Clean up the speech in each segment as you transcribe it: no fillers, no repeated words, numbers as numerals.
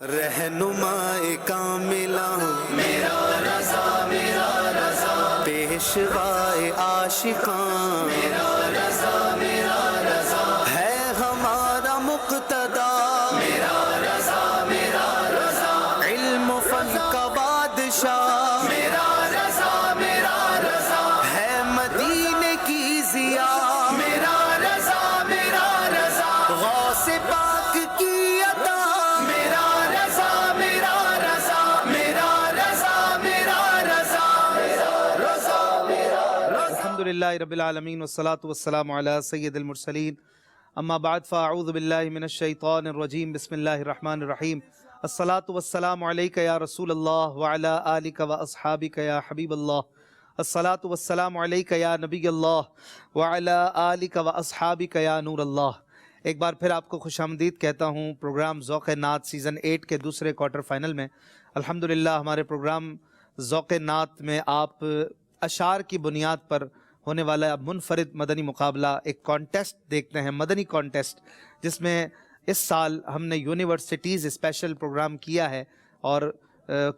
رہنمائے کاملہ میرا رضا پیشوائے عاشقاں میرا رضا ہے ہمارا مقتدا میرا رضا علم و فن کا بادشاہ میرا رضا ہے مدینے کی ضیاء میرا رضا غوث پاک کی عطا الحمدللہ رب العالمین والصلاة والسلام علی سید المرسلین اما بعد فاعوذ باللہ من الشیطان الرجیم بسم اللہ الرحمن الرحیم الصلاة والسلام علیک یا رسول اللہ وعلی آلک و اصحابک یا حبیب اللہ الصلاة والسلام علیک یا نبی اللہ وعلی آلک و اصحابک یا نور اللہ۔ ایک بار پھر آپ کو خوش آمدید کہتا ہوں پروگرام ذوق نعت سیزن 8 کے دوسرے کوارٹر فائنل میں۔ الحمدللہ ہمارے پروگرام ذوق نعت میں آپ اشعار کی بنیاد پر ہونے والا منفرد مدنی مقابلہ ایک کانٹیسٹ دیکھتے ہیں، مدنی کانٹیسٹ، جس میں اس سال ہم نے یونیورسٹیز اسپیشل پروگرام کیا ہے اور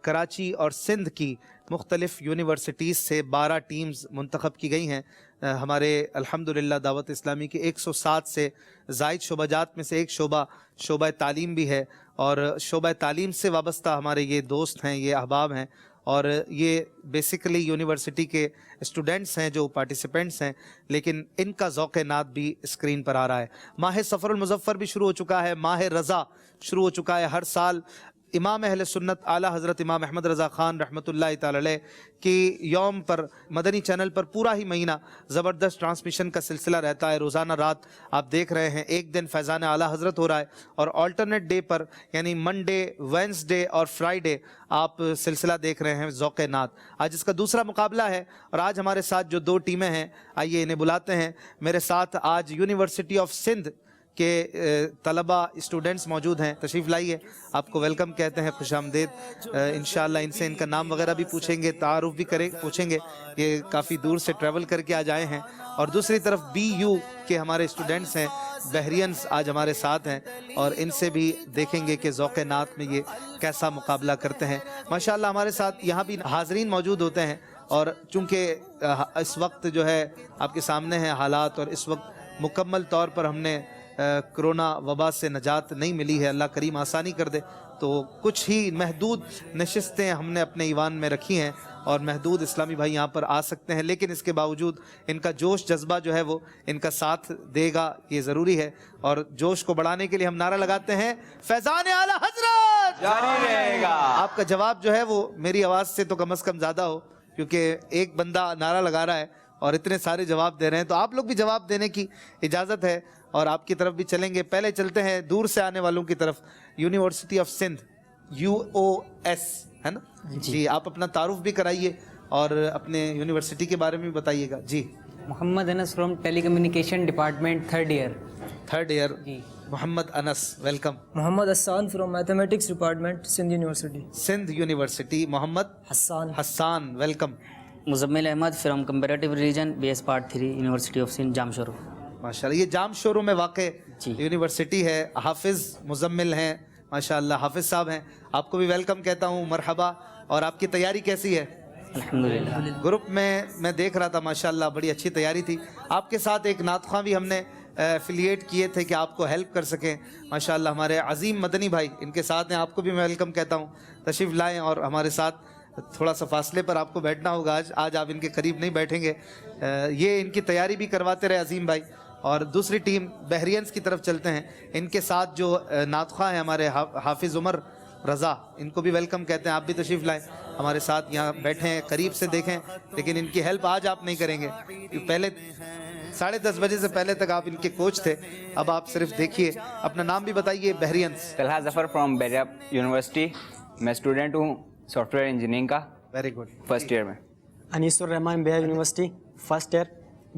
کراچی اور سندھ کی مختلف یونیورسٹیز سے 12 ٹیمز منتخب کی گئی ہیں۔ ہمارے الحمدللہ دعوت اسلامی کے 107 سے زائد شعبہ جات میں سے ایک شعبہ تعلیم بھی ہے، اور شعبہ تعلیم سے وابستہ ہمارے یہ دوست ہیں، یہ احباب ہیں، اور یہ بیسیکلی یونیورسٹی کے اسٹوڈنٹس ہیں جو پارٹیسپینٹس ہیں، لیکن ان کا ذوق نعت بھی اسکرین پر آ رہا ہے۔ ماہ سفر المظفر بھی شروع ہو چکا ہے، ماہ رضا شروع ہو چکا ہے۔ ہر سال امام اہل سنت اعلیٰ حضرت امام احمد رضا خان رحمۃ اللہ تعالی علیہ کی یوم پر مدنی چینل پر پورا ہی مہینہ زبردست ٹرانسمیشن کا سلسلہ رہتا ہے۔ روزانہ رات آپ دیکھ رہے ہیں، ایک دن فیضان اعلیٰ حضرت ہو رہا ہے، اور آلٹرنیٹ ڈے پر یعنی منڈے، وینسڈے اور فرائیڈے آپ سلسلہ دیکھ رہے ہیں ذوق نعت۔ آج اس کا دوسرا مقابلہ ہے، اور آج ہمارے ساتھ جو 2 ٹیمیں ہیں، آئیے انہیں بلاتے ہیں۔ میرے ساتھ آج یونیورسٹی آف سندھ کے طلبہ اسٹوڈنٹس موجود ہیں، تشریف لائیے، آپ کو ویلکم کہتے ہیں، خوش آمدید۔ انشاءاللہ ان سے ان کا نام وغیرہ بھی پوچھیں گے، تعارف بھی پوچھیں گے، یہ کافی دور سے ٹریول کر کے آج آئے ہیں۔ اور دوسری طرف بی یو کے ہمارے اسٹوڈنٹس ہیں، بحرینس آج ہمارے ساتھ ہیں، اور ان سے بھی دیکھیں گے کہ ذوق نعت میں یہ کیسا مقابلہ کرتے ہیں۔ ماشاءاللہ ہمارے ساتھ یہاں بھی حاضرین موجود ہوتے ہیں، اور چونکہ اس وقت جو ہے آپ کے سامنے ہیں حالات، اور اس وقت مکمل طور پر ہم نے کرونا وبا سے نجات نہیں ملی ہے، اللہ کریم آسانی کر دے، تو کچھ ہی محدود نشستیں ہم نے اپنے ایوان میں رکھی ہیں، اور محدود اسلامی بھائی یہاں پر آ سکتے ہیں، لیکن اس کے باوجود ان کا جوش جذبہ جو ہے وہ ان کا ساتھ دے گا، یہ ضروری ہے۔ اور جوش کو بڑھانے کے لیے ہم نعرہ لگاتے ہیں، فیضان اعلیٰ حضرت جاری رہے گا۔ آپ کا جواب جو ہے وہ میری آواز سے تو کم از کم زیادہ ہو، کیونکہ ایک بندہ نعرہ لگا رہا ہے اور اتنے سارے جواب دے رہے ہیں، تو آپ لوگ بھی جواب دینے کی اجازت ہے، اور آپ کی طرف بھی چلیں گے۔ پہلے چلتے ہیں دور سے آنے والوں کی طرف، یونیورسٹی آف سندھ، UOS ہے نا جی، آپ اپنا تعارف بھی کرائیے اور اپنے یونیورسٹی کے بارے میں بھی بتائیے گا۔ جی، Muhammad Anas from telecommunication department, third year. جی، Muhammad Anas, welcome. Muhammad Hassan from mathematics department, Sindh university. Muhammad Hassan, welcome. Muzammil Ahmed from comparative religion, BS part 3، university of Sindh, Jamshoro. ماشاءاللہ، یہ جام شورو میں واقع یونیورسٹی ہے۔ حافظ مزمل ہیں، ماشاءاللہ حافظ صاحب ہیں، آپ کو بھی ویلکم کہتا ہوں، مرحبا۔ اور آپ کی تیاری کیسی ہے؟ الحمدللہ۔ گروپ میں دیکھ رہا تھا، ماشاءاللہ بڑی اچھی تیاری تھی۔ آپ کے ساتھ ایک نعت خواں بھی ہم نے ایفیلیٹ کیے تھے کہ آپ کو ہیلپ کر سکیں، ماشاءاللہ ہمارے عظیم مدنی بھائی ان کے ساتھ ہیں، آپ کو بھی میں ویلکم کہتا ہوں، تشریف لائیں، اور ہمارے ساتھ تھوڑا سا فاصلے پر آپ کو بیٹھنا ہوگا، آج آپ ان کے قریب نہیں بیٹھیں گے، یہ ان کی تیاری بھی کرواتے رہے عظیم بھائی۔ اور دوسری ٹیم بحرینس کی طرف چلتے ہیں، ان کے ساتھ جو نعت خواں ہیں ہمارے حافظ عمر رضا، ان کو بھی ویلکم کہتے ہیں، آپ بھی تشریف لائیں، ہمارے ساتھ یہاں بیٹھے ہیں، قریب سے دیکھیں، لیکن ان کی ہیلپ آج آپ نہیں کریں گے، پہلے 10:30 بجے سے پہلے تک آپ ان کے کوچ تھے، اب آپ صرف دیکھیے۔ اپنا نام بھی بتائیے۔ بحرینس۔ طلحہ ظفر فرام بحریہ یونیورسٹی، میں اسٹوڈنٹ ہوں سافٹ ویئر انجینئرنگ کا، ویری گڈ، فرسٹ ایئر میں۔ Anees ur Rahman Bahria university, first year,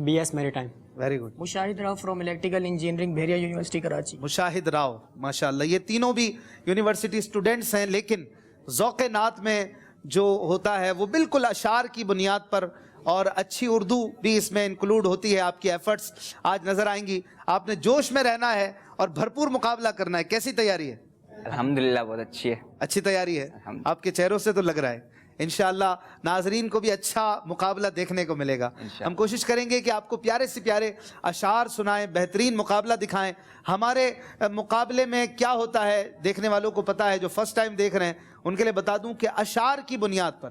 BS maritime. Very good. Mushahid Rao from electrical engineering, Bahria university Karachi. Mushahid Rao, ماشاءاللہ یہ تینوں بھی یونیورسٹی اسٹوڈنٹس ہیں، لیکن ذوق نعت میں جو ہوتا ہے وہ بالکل اشعار کی بنیاد پر، اور اچھی اردو بھی اس میں انکلوڈ ہوتی ہے۔ آپ کی ایفرٹس آج نظر آئیں گی، آپ نے جوش میں رہنا ہے اور بھرپور مقابلہ کرنا ہے۔ کیسی تیاری ہے؟ الحمدللہ بہت اچھی ہے. اچھی تیاری ہے آپ کے چہروں سے تو لگ رہا ہے. انشاءاللہ ناظرین کو بھی اچھا مقابلہ دیکھنے کو ملے گا. ہم کوشش کریں گے کہ آپ کو پیارے سے پیارے اشعار سنائیں, بہترین مقابلہ دکھائیں. ہمارے مقابلے میں کیا ہوتا ہے دیکھنے والوں کو پتہ ہے, جو فرسٹ ٹائم دیکھ رہے ہیں ان کے لیے بتا دوں کہ اشعار کی بنیاد پر,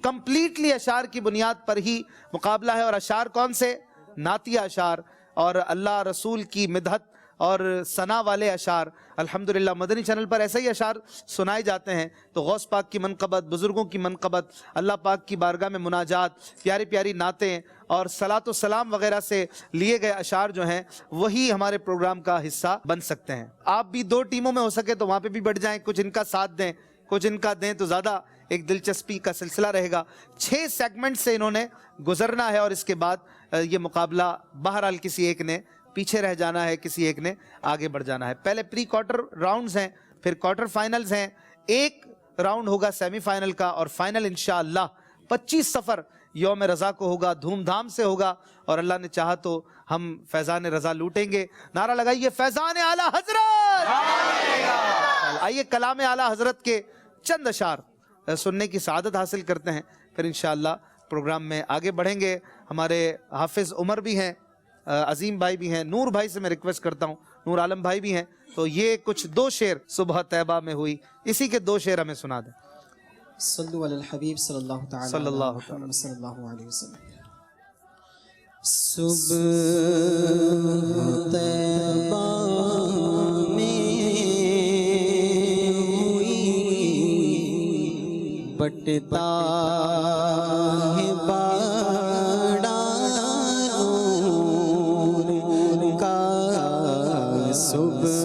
کمپلیٹلی اشعار کی بنیاد پر ہی مقابلہ ہے. اور اشعار کون سے؟ نعتیہ اشعار اور اللہ رسول کی مدحت اور ثنا والے اشعار. الحمدللہ مدنی چینل پر ایسے ہی اشعار سنائے جاتے ہیں. تو غوث پاک کی منقبت, بزرگوں کی منقبت, اللہ پاک کی بارگاہ میں مناجات, پیاری پیاری نعتیں اور صلاۃ و سلام وغیرہ سے لیے گئے اشعار جو ہیں وہی ہمارے پروگرام کا حصہ بن سکتے ہیں. آپ بھی دو ٹیموں میں ہو سکے تو وہاں پہ بھی بڑھ جائیں, کچھ ان کا ساتھ دیں, کچھ ان کا دیں, تو زیادہ ایک دلچسپی کا سلسلہ رہے گا. 6 سیگمنٹ سے انہوں نے گزرنا ہے اور اس کے بعد یہ مقابلہ بہرحال کسی ایک نے پیچھے رہ جانا ہے, کسی ایک نے آگے بڑھ جانا ہے. پہلے پری کوارٹر راؤنڈز ہیں, پھر کوارٹر فائنلز ہیں, ایک راؤنڈ ہوگا سیمی فائنل کا, اور فائنل انشاءاللہ 25 سفر یوم رضا کو ہوگا, دھوم دھام سے ہوگا, اور اللہ نے چاہا تو ہم فیضان رضا لوٹیں گے. نعرہ لگائیے فیضان اعلیٰ حضرت. آئیے کلام اعلیٰ حضرت کے چند اشعار سننے کی سعادت حاصل کرتے ہیں, پھر انشاءاللہ پروگرام میں آگے بڑھیں گے. ہمارے حافظ عمر بھی ہیں, عظیم بھائی بھی ہیں, نور بھائی سے میں ریکویسٹ کرتا ہوں, نور عالم بھائی بھی ہیں, تو یہ کچھ 2 شعر صبح طیبہ میں ہوئی, اسی کے 2 شعر ہمیں سنا دیں. صلو علی الحبیب صلی اللہ تعالی صلی اللہ علیہ محمد صلی اللہ علیہ وسلم. صبح طیبہ میں ہوئی بٹتا ہے بڑا نور کا. صبح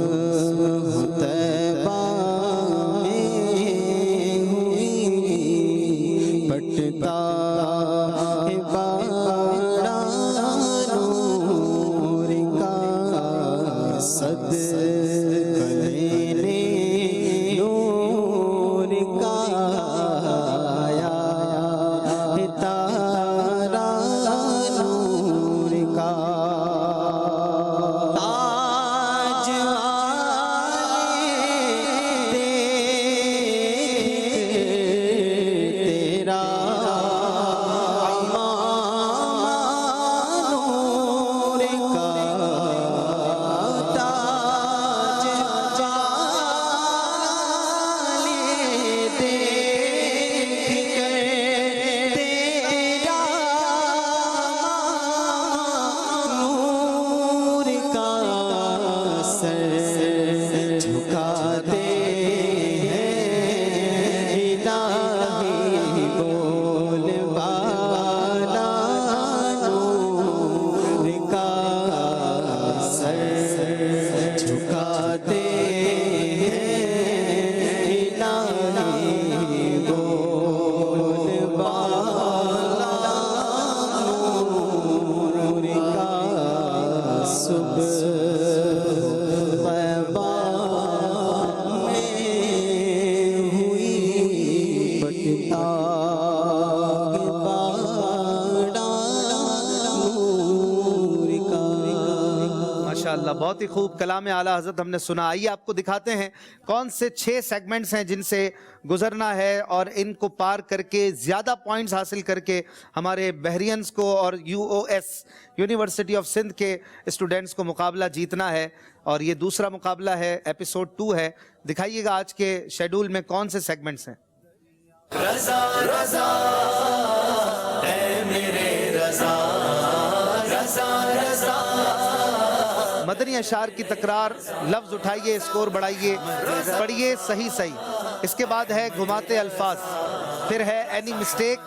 طیبہ میں ہوئی بٹتا ہے بڑا نور کا. صدقہ لینے نور کا آیا ہے تارا نور کا. تاج آئے تیرا نور کا. تاج والے دیکھ کر تیرا نور کا سر جھکاتے ہیں الہی بول والا نور کا. سر جھکاتے ہیں الہی بول والا نور کا. صبح طیبہ میں ہوئی بٹتا بڑا نور کا. ماشاءاللہ بہت ہی خوب کلام اعلیٰ حضرت ہم نے سنا. آئیے آپ کو دکھاتے ہیں کون سے 6 سیگمنٹس ہیں جن سے گزرنا ہے, اور ان کو پار کر کے زیادہ پوائنٹس حاصل کر کے ہمارے بحرینز کو اور UOS یونیورسٹی آف سندھ کے اسٹوڈنٹس کو مقابلہ جیتنا ہے. اور یہ دوسرا مقابلہ ہے, ایپیسوڈ 2 ہے. دکھائیے گا آج کے شیڈول میں کون سے سیگمنٹس ہیں. رضا رضا اے میرے رضا, رضا رضا. مدنی اشعار کی تکرار, لفظ اٹھائیے, اسکور بڑھائیے, پڑھیے صحیح صحیح. اس کے بعد ہے گھماتے الفاظ, پھر ہے اینی مسٹیک,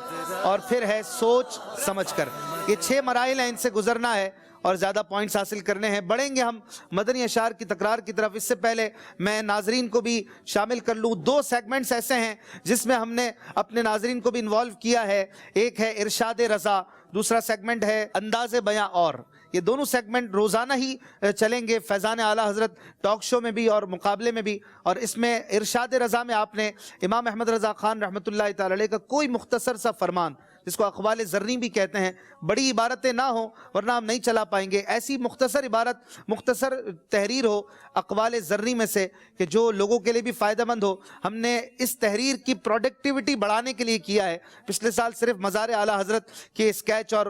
اور پھر ہے سوچ سمجھ کر. یہ 6 مراحل ہیں, ان سے گزرنا ہے اور زیادہ پوائنٹس حاصل کرنے ہیں. بڑھیں گے ہم مدنی اشعار کی تکرار کی طرف. اس سے پہلے میں ناظرین کو بھی شامل کر لوں. 2 سیگمنٹس ایسے ہیں جس میں ہم نے اپنے ناظرین کو بھی انوالو کیا ہے. ایک ہے ارشاد رضا, دوسرا سیگمنٹ ہے انداز بیاں. اور یہ دونوں سیگمنٹ روزانہ ہی چلیں گے فیضان اعلیٰ حضرت ٹاک شو میں بھی اور مقابلے میں بھی. اور اس میں ارشاد رضا میں آپ نے امام احمد رضا خان رحمۃ اللہ تعالی علیہ کا کوئی مختصر سا فرمان جس کو اقوال زرنی بھی کہتے ہیں، بڑی عبارتیں نہ ہوں ورنہ ہم نہیں چلا پائیں گے، ایسی مختصر عبارت، مختصر تحریر ہو اقوال زرنی میں سے کہ جو لوگوں کے لیے بھی فائدہ مند ہو۔ ہم نے اس تحریر کی پروڈکٹیوٹی بڑھانے کے لیے کیا ہے۔ پچھلے سال صرف مزار اعلیٰ حضرت کے اسکیچ اور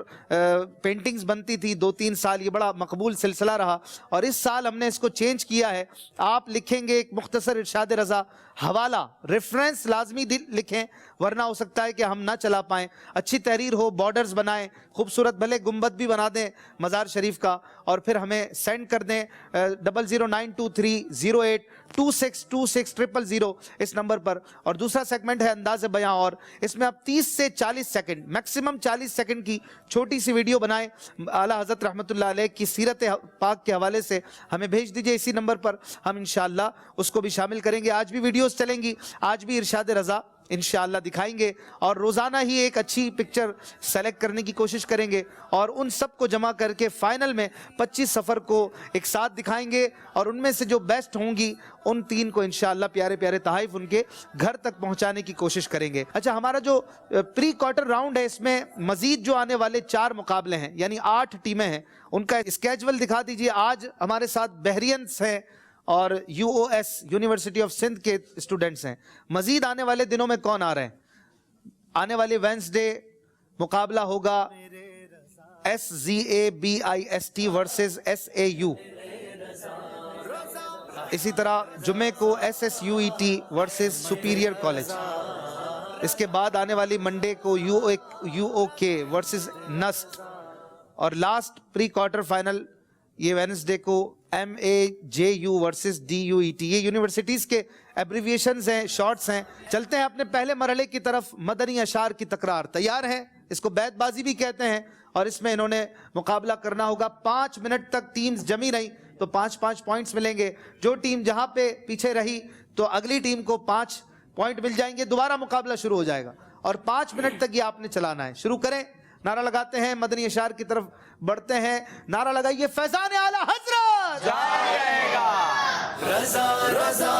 پینٹنگز بنتی تھی، 2-3 سال یہ بڑا مقبول سلسلہ رہا، اور اس سال ہم نے اس کو چینج کیا ہے۔ آپ لکھیں گے ایک مختصر ارشاد رضا، حوالہ ریفرنس لازمی لکھیں ورنہ ہو سکتا ہے کہ ہم نہ چلا پائیں۔ اچھی تحریر ہو، بارڈرز بنائیں، خوبصورت بھلے گنبد بھی بنا دیں مزار شریف کا، اور پھر ہمیں سینڈ کر دیں 0092308262600 اس نمبر پر۔ اور دوسرا سیگمنٹ ہے انداز بیاں، اور اس میں آپ 30 سے 40 سیکنڈ، میکسیمم 40 سیکنڈ کی چھوٹی سی ویڈیو بنائیں اعلیٰ حضرت رحمۃ اللہ علیہ کی سیرت پاک کے حوالے سے، ہمیں بھیج دیجئے اسی نمبر پر، ہم انشاءاللہ اس کو بھی شامل کریں گے۔ آج بھی ویڈیوز چلیں گی، آج بھی ارشاد رضا انشاءاللہ دکھائیں گے، اور روزانہ ہی ایک اچھی پکچر سیلیکٹ کرنے کی کوشش کریں گے، اور ان سب کو جمع کر کے فائنل میں 25 سفر کو ایک ساتھ دکھائیں گے، اور ان میں سے جو بیسٹ ہوں گی ان 3 کو انشاءاللہ پیارے پیارے تحائف ان کے گھر تک پہنچانے کی کوشش کریں گے۔ اچھا، ہمارا جو پری کوارٹر راؤنڈ ہے اس میں مزید جو آنے والے 4 مقابلے ہیں، یعنی 8 ٹیمیں ہیں، ان کا اسکیجول دکھا دیجئے۔ آج ہمارے ساتھ بحرینس ہیں اور UOS یونیورسٹی آف سندھ کے اسٹوڈنٹس ہیں۔ مزید آنے والے دنوں میں کون آ رہے ہیں؟ آنے والے وینسڈے مقابلہ ہوگا SZABIST ورسز SAU، اسی طرح جمعے کو SSUET ورسز سپیریئر کالج، اس کے بعد آنے والی منڈے کو UOK ورسز NUST، اور لاسٹ پری کوارٹر فائنل یہ وینسڈے کو MAJU ورسز DUET۔ یہ یونیورسٹیز کے ایبریویشنز ہیں، شارٹس ہیں۔ چلتے ہیں اپنے پہلے مرحلے کی طرف۔ مدنی اشعار کی تکرار تیار ہیں، اس کو بیت بازی بھی کہتے ہیں، اور اس میں انہوں نے مقابلہ کرنا ہوگا۔ 5 منٹ تک ٹیمز جمی رہی تو 5-5 پوائنٹس ملیں گے۔ جو ٹیم جہاں پہ پیچھے رہی تو اگلی ٹیم کو 5 پوائنٹ مل جائیں گے، دوبارہ مقابلہ شروع ہو جائے گا، اور 5 منٹ تک یہ آپ نے چلانا ہے۔ شروع کریں، نعرہ لگاتے ہیں، مدنی اشعار کی طرف بڑھتے ہیں۔ نعرہ لگائیے، فیضان اعلیٰ حضرت جاری رہے گا۔ رضا رضا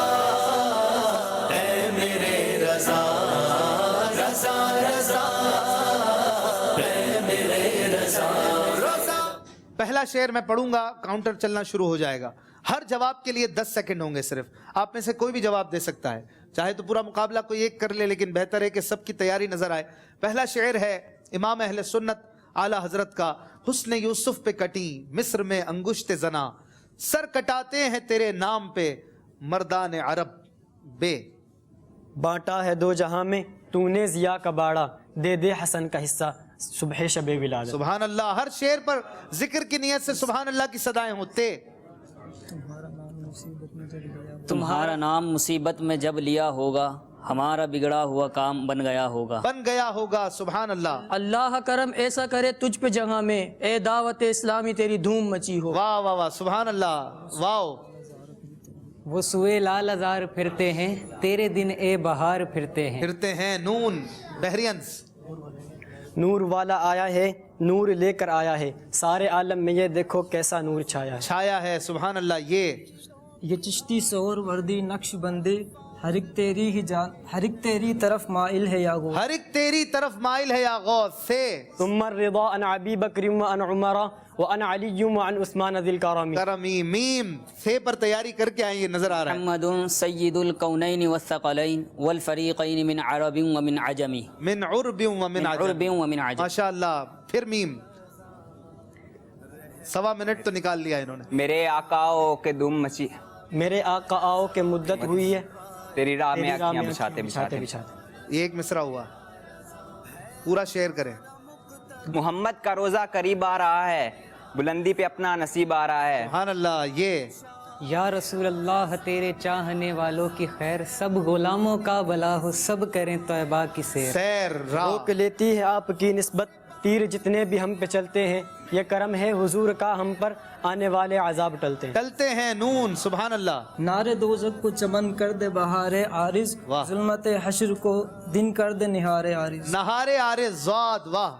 اے میرے رضا، رضا رضا اے میرے رضا۔ پہلا شعر میں پڑھوں گا، کاؤنٹر چلنا شروع ہو جائے گا۔ ہر جواب کے لیے 10 سیکنڈ ہوں گے صرف۔ آپ میں سے کوئی بھی جواب دے سکتا ہے، چاہے تو پورا مقابلہ کوئی ایک کر لے، لیکن بہتر ہے کہ سب کی تیاری نظر آئے۔ پہلا شعر ہے امام اہل سنت اعلیٰ حضرت کا، حسن یوسف پہ کٹی مصر میں انگشت زنا، سر کٹاتے ہیں تیرے نام پہ مردان عرب بے۔ بانٹا ہے 2 جہاں میں تو نے ضیا کا باڑا، دے دے حسن کا حصہ صبح شب ولادت۔ سبحان اللہ، ہر شعر پر ذکر کی نیت سے سبحان اللہ کی صدائیں ہوتے۔ تمہارا نام مصیبت میں جب لیا ہوگا، ہمارا بگڑا ہوا کام بن گیا ہوگا، بن گیا ہوگا۔ سبحان اللہ، اللہ کرم ایسا کرے تجھ پہ جہاں میں، اے دعوت اسلامی تیری دھوم مچی ہو۔ واہ واہ واہ، سبحان اللہ، واو۔ وہ سوئے لال ازار پھرتے ہیں، تیرے دن اے بہار پھرتے ہیں۔ پھرتے ہیں، نون بحرینس۔ نور والا آیا ہے، نور لے کر آیا ہے، سارے عالم میں یہ دیکھو کیسا نور چھایا ہے۔ چھایا ہے، سبحان اللہ۔ یہ چشتی سور وردی نقش بندی، ہر ایک تیری ہی جان، ہر ایک تیری طرف مائل ہے یا غوث، ہر ایک تیری طرف مائل ہے یا غوث سے۔ ثم الرضا عن ابی بکر وعن عمر وعن علی وعن عثمان ذی الکرم۔ کرمی، میم سے پر تیاری کر کے آئیں، یہ نظر آ رہا ہے۔ محمد سید الکونین والثقلین والفریقین من عرب ومن عجم، من عرب ومن عرب عجم، ومن عجم۔ ماشاء اللہ۔ پھر میم، 1.25 منٹ تو نکال لیا انہوں نے۔ میرے آقاؤ کے دم مچی، میرے آقا آؤ کے مدت ہوئی ہے، تیری راہ میں تیری راہ آنکھیاں میں بچھاتے بچھاتے۔ یہ ایک مصرع ہوا، پورا شعر کریں۔ محمد کا روزہ قریب آ رہا ہے، بلندی پہ اپنا نصیب آ رہا ہے۔ سبحان اللہ۔ یا رسول اللہ تیرے چاہنے والوں کی خیر، سب غلاموں کا بھلا ہو، سب کریں طیبہ کی سیر۔ سیر راہ روک لیتی ہے آپ کی نسبت، تیر جتنے بھی ہم پہ چلتے ہیں، یہ کرم ہے حضور کا ہم پر، آنے والے عذاب ٹلتے ہیں۔ ٹلتے ہیں، نون، سبحان اللہ۔ نارے دوزخ کو چمن کر دے بہار عارض، واہ۔ ظلمت حشر کو دن کر دے نہار عارض۔ نہارے آرے ضاد، واہ۔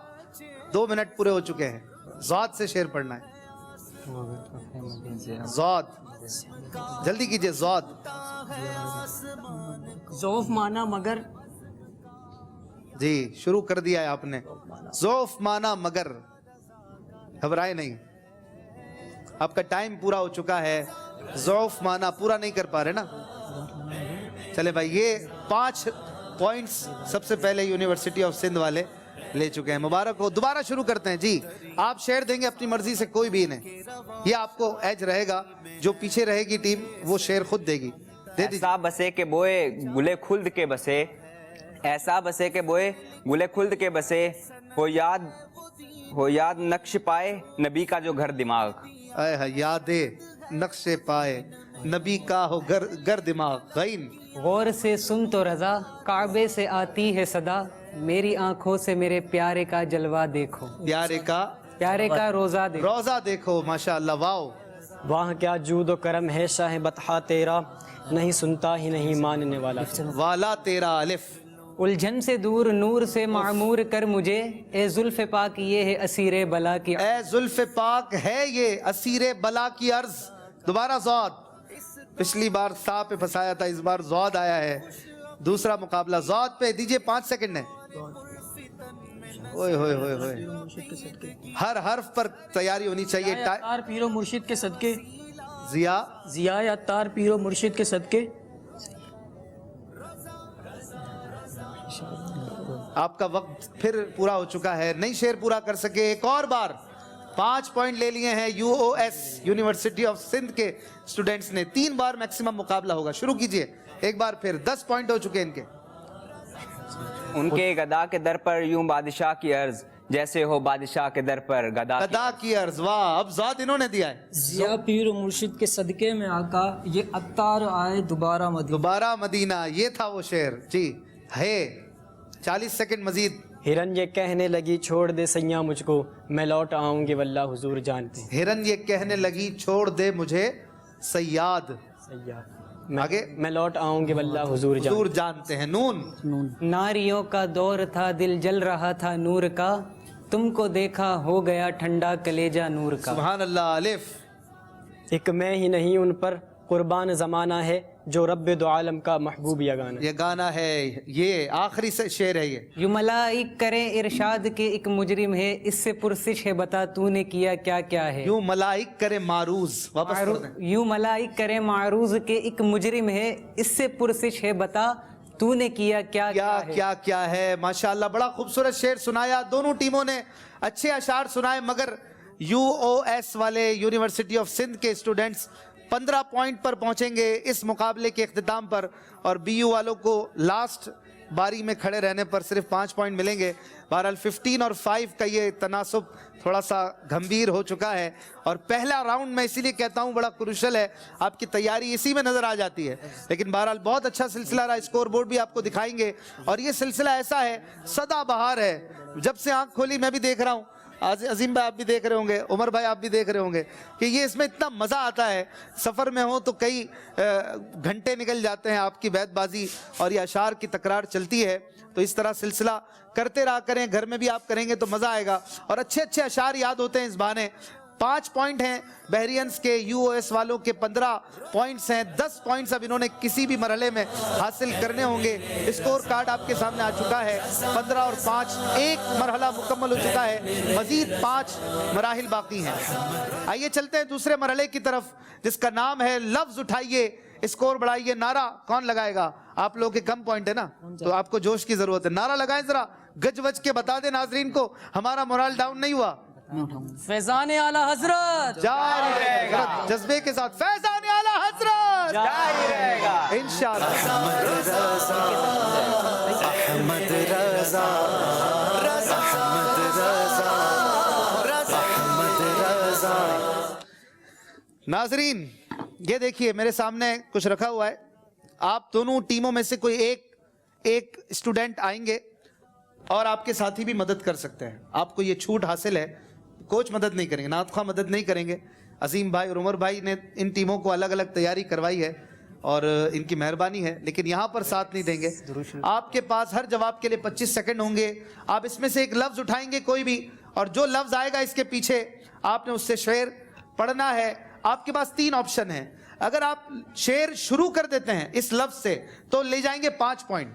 2 منٹ پورے ہو چکے ہیں، ضاد سے شعر پڑھنا ہے۔ ضاد، جلدی کیجئے، ضاد۔ ذوف مانا مگر جی شروع کر دیا ہے آپ نے. ضعف مانا مگر، گھبرائے نہیں، آپ کا ٹائم پورا ہو چکا ہے. ضعف مانا پورا نہیں کر پا رہے نا. چلے بھائی یہ 5 پوائنٹس سب سے پہلے یونیورسٹی آف سندھ والے لے چکے ہیں. مبارک ہو. دوبارہ شروع کرتے ہیں. جی آپ شعر دیں گے اپنی مرضی سے، کوئی بھی نہیں، یہ آپ کو ایج رہے گا. جو پیچھے رہے گی ٹیم وہ شعر خود دے گی. دے دیجیے. ایسا بسے کے بوئے گلے خلد کے بسے، ایسا بسے کے بوئے گلے خلد کے بسے، ہو یاد نقش پائے نبی کا جو گھر دماغ. اے یاد نقش پائے نبی کا ہو گر دماغ. غین. غور سے سن تو رضا، کعبے سے آتی ہے صدا، میری آنکھوں سے میرے پیارے کا جلوہ دیکھو، پیارے کا روزہ دیکھو. روزہ دیکھو. ماشاءاللہ. واو. وہاں کیا جود و کرم ہے شاہ بطحا تیرا، نہیں سنتا ہی نہیں ماننے والا. والا تیرا. الف. الجھن سے دور نور سے معمور کر مجھے، اے زلف پاک یہ ہے اسیر بلا کی. اے زلف پاک ہے یہ اسیر بلا کی عرض. دوبارہ ضاد. پچھلی بار سا پہ پھنسایا تھا، اس بار ضاد آیا ہے. دوسرا مقابلہ ضاد پہ دیجئے. 5 سیکنڈ ہے. اوئے ہوئے ہوئے ہوئے. ہر حرف پر تیاری ہونی چاہیے. اتار پیر و مرشد کے صدقے، ضیاء اتار پیر و مرشد کے صدقے. آپ کا وقت پھر پورا ہو چکا ہے، نہیں شعر پورا کر سکے. ایک اور بار 5 پوائنٹ لے لیے ہیں UOS یونیورسٹی آف سندھ کے اسٹوڈنٹس نے. 3 بار میکسیمم مقابلہ ہوگا. شروع کیجئے ایک بار پھر. 10 پوائنٹ ہو چکے ان کے. ان کے گدا کے در پر یوں بادشاہ کی عرض، جیسے ہو بادشاہ کے در پر گدا کی عرض. واہ. اب ذات انہوں نے دیا ہے. ضیاء پیر و مرشد کے صدقے میں آقا، یہ عطار آئے دوبارہ مدینہ. یہ تھا وہ شعر. جی ہے. 40 سیکنڈ مزید. ہرن یہ کہنے لگی چھوڑ دے سیاں مجھ کو، میں لوٹ آؤں گی واللہ حضور جانتے ہیں. ہرن یہ کہنے لگی چھوڑ دے مجھے سیاد. آگے. میں لوٹ آؤں گی واللہ حضور جانتے ہیں. نون. ناریوں کا دور تھا دل جل رہا تھا نور کا، تم کو دیکھا ہو گیا ٹھنڈا کلیجہ نور کا. سبحان اللہ. الف. ایک میں ہی نہیں ان پر قربان زمانہ ہے، جو رب دو عالم کا محبوب یگانہ. یہ گانا ہے. یہ آخری سے شعر ہے. یہ یوں ملائک کریں ارشاد کے ایک مجرم ہے، اس سے پرسش ہے بتا تو نے کیا کیا کیا ہے. یوں ملائک کرے معروض. واپس پڑھ دیں. یوں ملائک کریں معروض کے ایک مجرم ہے، اس سے پرسش ہے بتا تو نے کیا کیا کیا ہے. ماشاءاللہ. بڑا خوبصورت شعر سنایا. دونوں ٹیموں نے اچھے اشعار سنائے، مگر UOS والے یونیورسٹی آف سندھ کے اسٹوڈنٹس 15 پوائنٹ پر پہنچیں گے اس مقابلے کے اختتام پر، اور BU والوں کو لاسٹ باری میں کھڑے رہنے پر صرف 5 پوائنٹ ملیں گے. بہرحال 15 اور 5 کا یہ تناسب تھوڑا سا گھمبیر ہو چکا ہے، اور پہلا راؤنڈ میں اسی لیے کہتا ہوں بڑا کروشل ہے. آپ کی تیاری اسی میں نظر آ جاتی ہے. لیکن بہرحال بہت اچھا سلسلہ رہا. اسکور بورڈ بھی آپ کو دکھائیں گے. اور یہ سلسلہ ایسا ہے سدا بہار ہے. جب سے آنکھ کھولی میں بھی دیکھ رہا ہوں، عظیم بھائی آپ بھی دیکھ رہے ہوں گے، عمر بھائی آپ بھی دیکھ رہے ہوں گے کہ یہ اس میں اتنا مزہ آتا ہے. سفر میں ہوں تو کئی گھنٹے نکل جاتے ہیں آپ کی بیت بازی اور یہ اشعار کی تکرار چلتی ہے. تو اس طرح سلسلہ کرتے رہا کریں. گھر میں بھی آپ کریں گے تو مزہ آئے گا، اور اچھے اچھے اشعار یاد ہوتے ہیں اس بہانے. 5 پوائنٹ ہیں بحرینس کے. UOS والوں کے 15 پوائنٹس ہیں. 10 پوائنٹس اب انہوں نے کسی بھی مرحلے میں حاصل کرنے ہوں گے. اسکور کارڈ آپ کے سامنے آ چکا ہے. 15 اور 5 ایک مرحلہ مکمل ہو چکا ہے. مزید 5 مراحل باقی ہیں. آئیے چلتے ہیں دوسرے مرحلے کی طرف، جس کا نام ہے لفظ اٹھائیے اسکور بڑھائیے. نعرہ کون لگائے گا؟ آپ لوگوں کے کم پوائنٹ ہے نا، تو آپ کو جوش کی ضرورت ہے. نعرہ لگائیں ذرا، گج وج کے بتا دیں ناظرین کو ہمارا مورال ڈاؤن نہیں ہوا. فیضان اعلی حضرت جاری رہے گا. جذبے کے ساتھ فیضان اعلی حضرت جاری رہے گا انشاءاللہ. احمد رضا احمد رضا احمد رضا. ناظرین یہ دیکھیے میرے سامنے کچھ رکھا ہوا ہے. آپ دونوں ٹیموں میں سے کوئی ایک اسٹوڈنٹ آئیں گے اور آپ کے ساتھی بھی مدد کر سکتے ہیں. آپ کو یہ چھوٹ حاصل ہے. کوچ مدد نہیں کریں گے، نعت خواہ مدد نہیں کریں گے. عظیم بھائی اور عمر بھائی نے ان ٹیموں کو الگ الگ تیاری کروائی ہے اور ان کی مہربانی ہے، لیکن یہاں پر ساتھ نہیں دیں گے. آپ کے پاس ہر جواب کے لیے 25 سیکنڈ ہوں گے. آپ اس میں سے ایک لفظ اٹھائیں گے کوئی بھی، اور جو لفظ آئے گا اس کے پیچھے آپ نے اس سے شعر پڑھنا ہے. آپ کے پاس 3 آپشن ہیں. اگر آپ شعر شروع کر دیتے ہیں اس لفظ سے تو لے جائیں گے 5 پوائنٹ.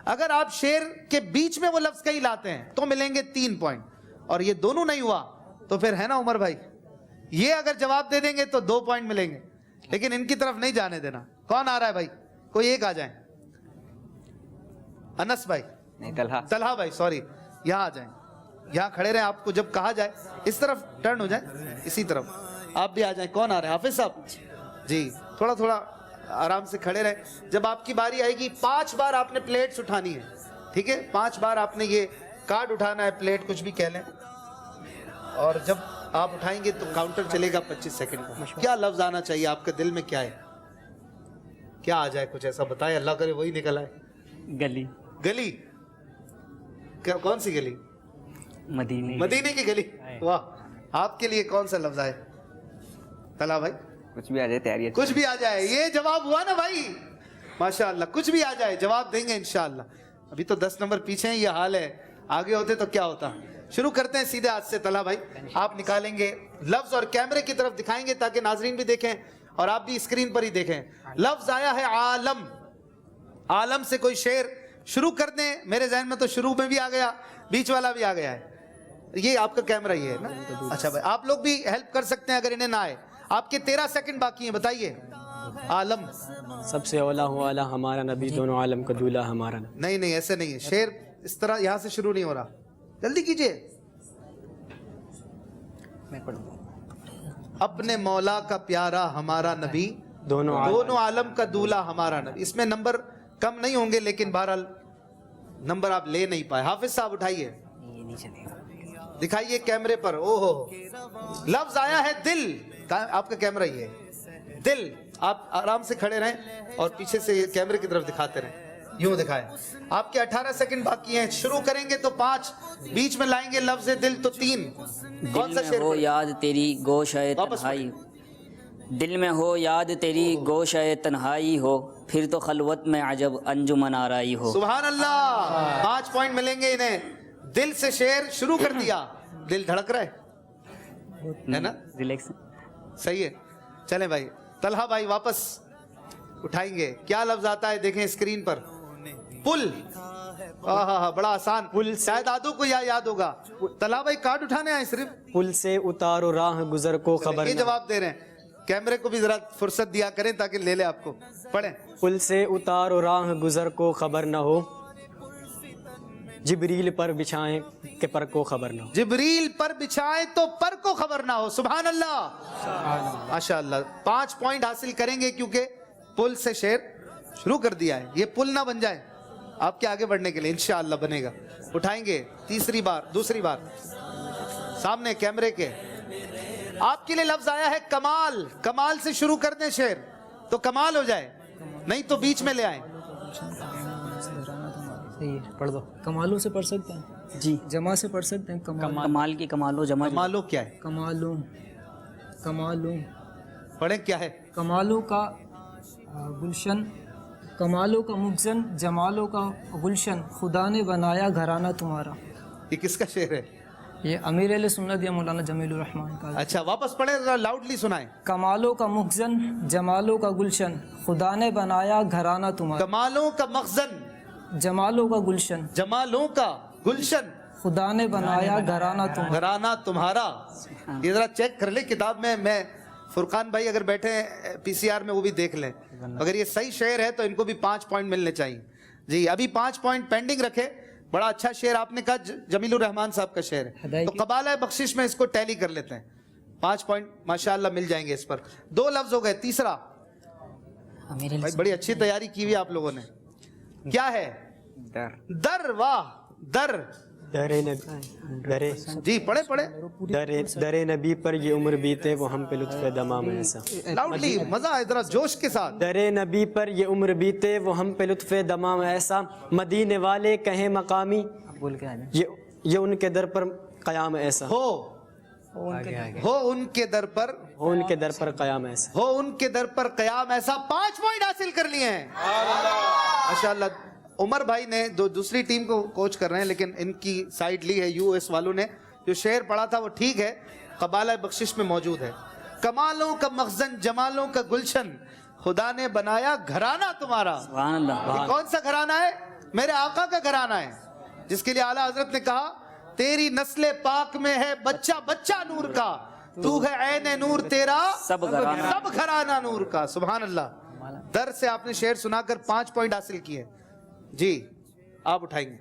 اگر آپ شعر کے بیچ میں وہ لفظ کہیں لاتے ہیں تو ملیں گے 3 پوائنٹ, اور یہ دونوں نہیں ہوا تو پھر ہے نا عمر بھائی, یہ اگر جواب دے دیں گے تو 2 پوائنٹ ملیں گے, لیکن ان کی طرف نہیں جانے دینا. کون آ رہا ہے بھائی؟ کوئی ایک آ جائیں. انس بھائی, نہیں, طلحہ. طلحہ بھائی, سوری, یہاں آ جائیں, یہاں کھڑے رہیں. آپ کو جب کہا جائے اس طرف ٹرن ہو جائیں, اسی طرف آپ بھی آ جائیں. کون آ رہے ہیں؟ حافظ صاحب جی, تھوڑا تھوڑا آرام سے کھڑے رہیں. جب آپ کی باری آئے گی 5 بار آپ نے پلیٹس اٹھانی ہے, ٹھیک ہے؟ 5 بار آپ نے یہ کارڈ اٹھانا ہے, پلیٹ کچھ بھی کہہ لیں, اور جب آپ اٹھائیں گے تو کاؤنٹر چلے گا 25 سیکنڈ کا. کیا لفظ آنا چاہیے آپ کے دل میں؟ کیا ہے, کیا آ جائے؟ کچھ ایسا بتائیں, اللہ کرے وہی نکل آئے. گلی. گلی؟ کون سی گلی؟ مدینے کی گلی. واہ, آپ کے لیے کون سا لفظ آئے طلحہ بھائی؟ کچھ بھی آ جائے, تیاری. کچھ بھی آ جائے, یہ جواب ہوا نا بھائی, ماشاءاللہ. کچھ بھی آ جائے جواب دیں گے انشاءاللہ. ابھی تو 10 نمبر پیچھے ہیں, یہ حال ہے. آگے ہوتے تو کیا ہوتا. شروع کرتے ہیں سیدھے ہاتھ سے. طلحہ بھائی آپ نکالیں گے لفظ اور کیمرے کی طرف دکھائیں گے تاکہ ناظرین بھی دیکھیں اور آپ بھی اسکرین پر ہی دیکھیں. لفظ آیا ہے عالم. عالم سے کوئی شعر شروع کر دیں. میرے ذہن میں تو شروع میں بھی آ گیا, بیچ والا بھی آ گیا ہے. یہ آپ کا کیمرہ یہ ہے نا؟ اچھا بھائی, آپ لوگ بھی ہیلپ کر سکتے ہیں اگر انہیں نہ آئے. آپ کے 13 سیکنڈ باقی ہیں, بتائیے. عالم. سب سے اولا ہو اعلیٰ ہمارا نبی, دونوں عالم کا دولہا ہمارا نبی. نہیں نہیں, ایسے نہیں ہے شعر, اس طرح یہاں سے شروع نہیں ہو رہا. جلدی کیجئے. اپنے مولا کا پیارا ہمارا نبی, دونوں عالم کا دولہا ہمارا نبی. اس میں نمبر کم نہیں ہوں گے, لیکن بہرحال نمبر آپ لے نہیں پائے. حافظ صاحب اٹھائیے, دکھائیے کیمرے پر. او ہو, لفظ آیا ہے دل. آپ کا کیمرہ یہ ہے, دل. آپ آرام سے کھڑے رہیں اور پیچھے سے کیمرے کی طرف دکھاتے رہیں, یوں دکھائیں. آپ کے 18 سیکنڈ باقی ہیں. شروع کریں گے تو 5, بیچ میں لائیں گے لفظ دل تو 3. کون سا دل میں شعر ہو پڑھیں؟ یاد تیری گوشۂ تنہائی, دل میں ہو یاد تیری گوشۂ تنہائی ہو, پھر تو خلوت میں عجب انجمن آرائی ہو. سبحان اللہ, 5 پوائنٹ ملیں گے انہیں. دل سے شعر شروع کر دیا. دل دھڑک رہا ہے نا؟ ریلیکس. صحیح ہے. چلیں بھائی, طلحہ بھائی واپس اٹھائیں گے. کیا لفظ آتا ہے دیکھیں اسکرین پر. پل. ہاں, بڑا آسان. پل شاید آدھوں کو یاد ہوگا. طلحہ بھائی کارڈ اٹھانے آئے صرف. پل سے اتارو راہ گزر کو خبر یہ نہ. جواب دے رہے ہیں. کیمرے کو بھی ذرا فرصت دیا کریں تاکہ لے لے آپ کو. پڑھیں. پل سے اتارو راہ گزر کو خبر نہ ہو, جبریل پر بچھائیں کہ پر کو خبر نہ ہو. جبریل پر بچھائیں تو پر کو خبر نہ ہو. سبحان اللہ, ماشاء اللہ. 5 پوائنٹ حاصل کریں گے کیونکہ پل سے شعر شروع کر دیا ہے. یہ پل نہ بن جائے آپ کے آگے بڑھنے کے لیے. انشاءاللہ بنے گا. اٹھائیں گے تیسری بار, دوسری بار, سامنے کیمرے کے. آپ کے لیے لفظ آیا ہے کمال. کمال سے شروع کر دیں شعر تو کمال ہو جائے, نہیں تو بیچ میں لے آئیں. پڑھ دو. کمالوں سے پڑھ سکتے ہیں جی, جمع سے پڑھ سکتے ہیں. کمال کی کمالو جمع. کمالو کیا ہے؟ کمالوں پڑھیں کیا ہے؟ کمالوں کا گلشن, کمالوں کا مخزن, جمالوں کا گلشن, خدا نے بنایا گھرانہ تمہارا. یہ کس کا شعر ہے؟ یہ امیر اہل سنت یا مولانا جمیل الرحمان کا. اچھا واپس پڑھیں, ذرا لاؤڈلی سنائیں. کمالوں کا مخزن, جمالوں کا گلشن, خدا نے بنایا گھرانہ تمہارا. کمالوں کا مخزن, جمالوں کا گلشن, جمالوں کا گلشن, خدا نے بنایا گھرانہ تمہارا. گھرانہ تمہارا. یہ ذرا چیک کر لیں کتاب میں فرقان بھائی اگر بیٹھے ہیں PCR میں وہ بھی دیکھ لیں. اگر یہ صحیح شعر ہے تو ان کو بھی 5 پوائنٹ ملنے چاہیے. جی ابھی 5 پوائنٹ پینڈنگ رکھے. بڑا اچھا شعر آپ نے کہا, جمیل الرحمان صاحب کا شعر ہے, تو قبالہ بخشش میں اس کو ٹیلی کر لیتے ہیں. 5 پوائنٹ ماشاءاللہ مل جائیں گے اس پر. 2 لفظ ہو گئے. تیسرا بھائی بڑی اچھی تیاری کی ہوئی آپ لوگوں نے. کیا ہے؟ در. واہ, در. جی پڑھے. در نبی پر یہ عمر بیتے وہ ہم پہ لطف دمام ایسا. لاؤڈلی, مزہ ہے, ذرا جوش کے ساتھ. در نبی پر یہ عمر بیتے وہ ہم پہ لطف دمام ایسا, مدینے والے کہیں مقامی, یہ ان کے در پر قیام ایسا. ہو ان کے در پر, ہو ان کے در پر قیام ایسا, ہو ان کے در پر قیام ایسا. 5 پوائنٹ حاصل کر لیے ہیں ماشاءاللہ. عمر بھائی نے دوسری ٹیم کو کوچ کر رہے ہیں, لیکن ان کی سائیڈ لی ہے US والوں نے. جو شعر پڑھا تھا وہ ٹھیک ہے, قبالہ بخشش میں موجود ہے. کمالوں کا مخزن, جمالوں کا گلشن, خدا نے بنایا گھرانہ تمہارا. سبحان اللہ. یہ کون سا گھرانہ ہے؟ میرے آقا کا گھرانہ ہے، جس کے لیے اعلیٰ حضرت نے کہا تیری نسل پاک میں ہے بچہ بچہ نور کا، تو ہے عین نور تیرا سب گھرانہ سب گھرانہ نور کا۔ سبحان اللہ۔ در سے آپ نے شعر سنا کر 5 پوائنٹ حاصل کیے۔ جی آپ اٹھائیں گے۔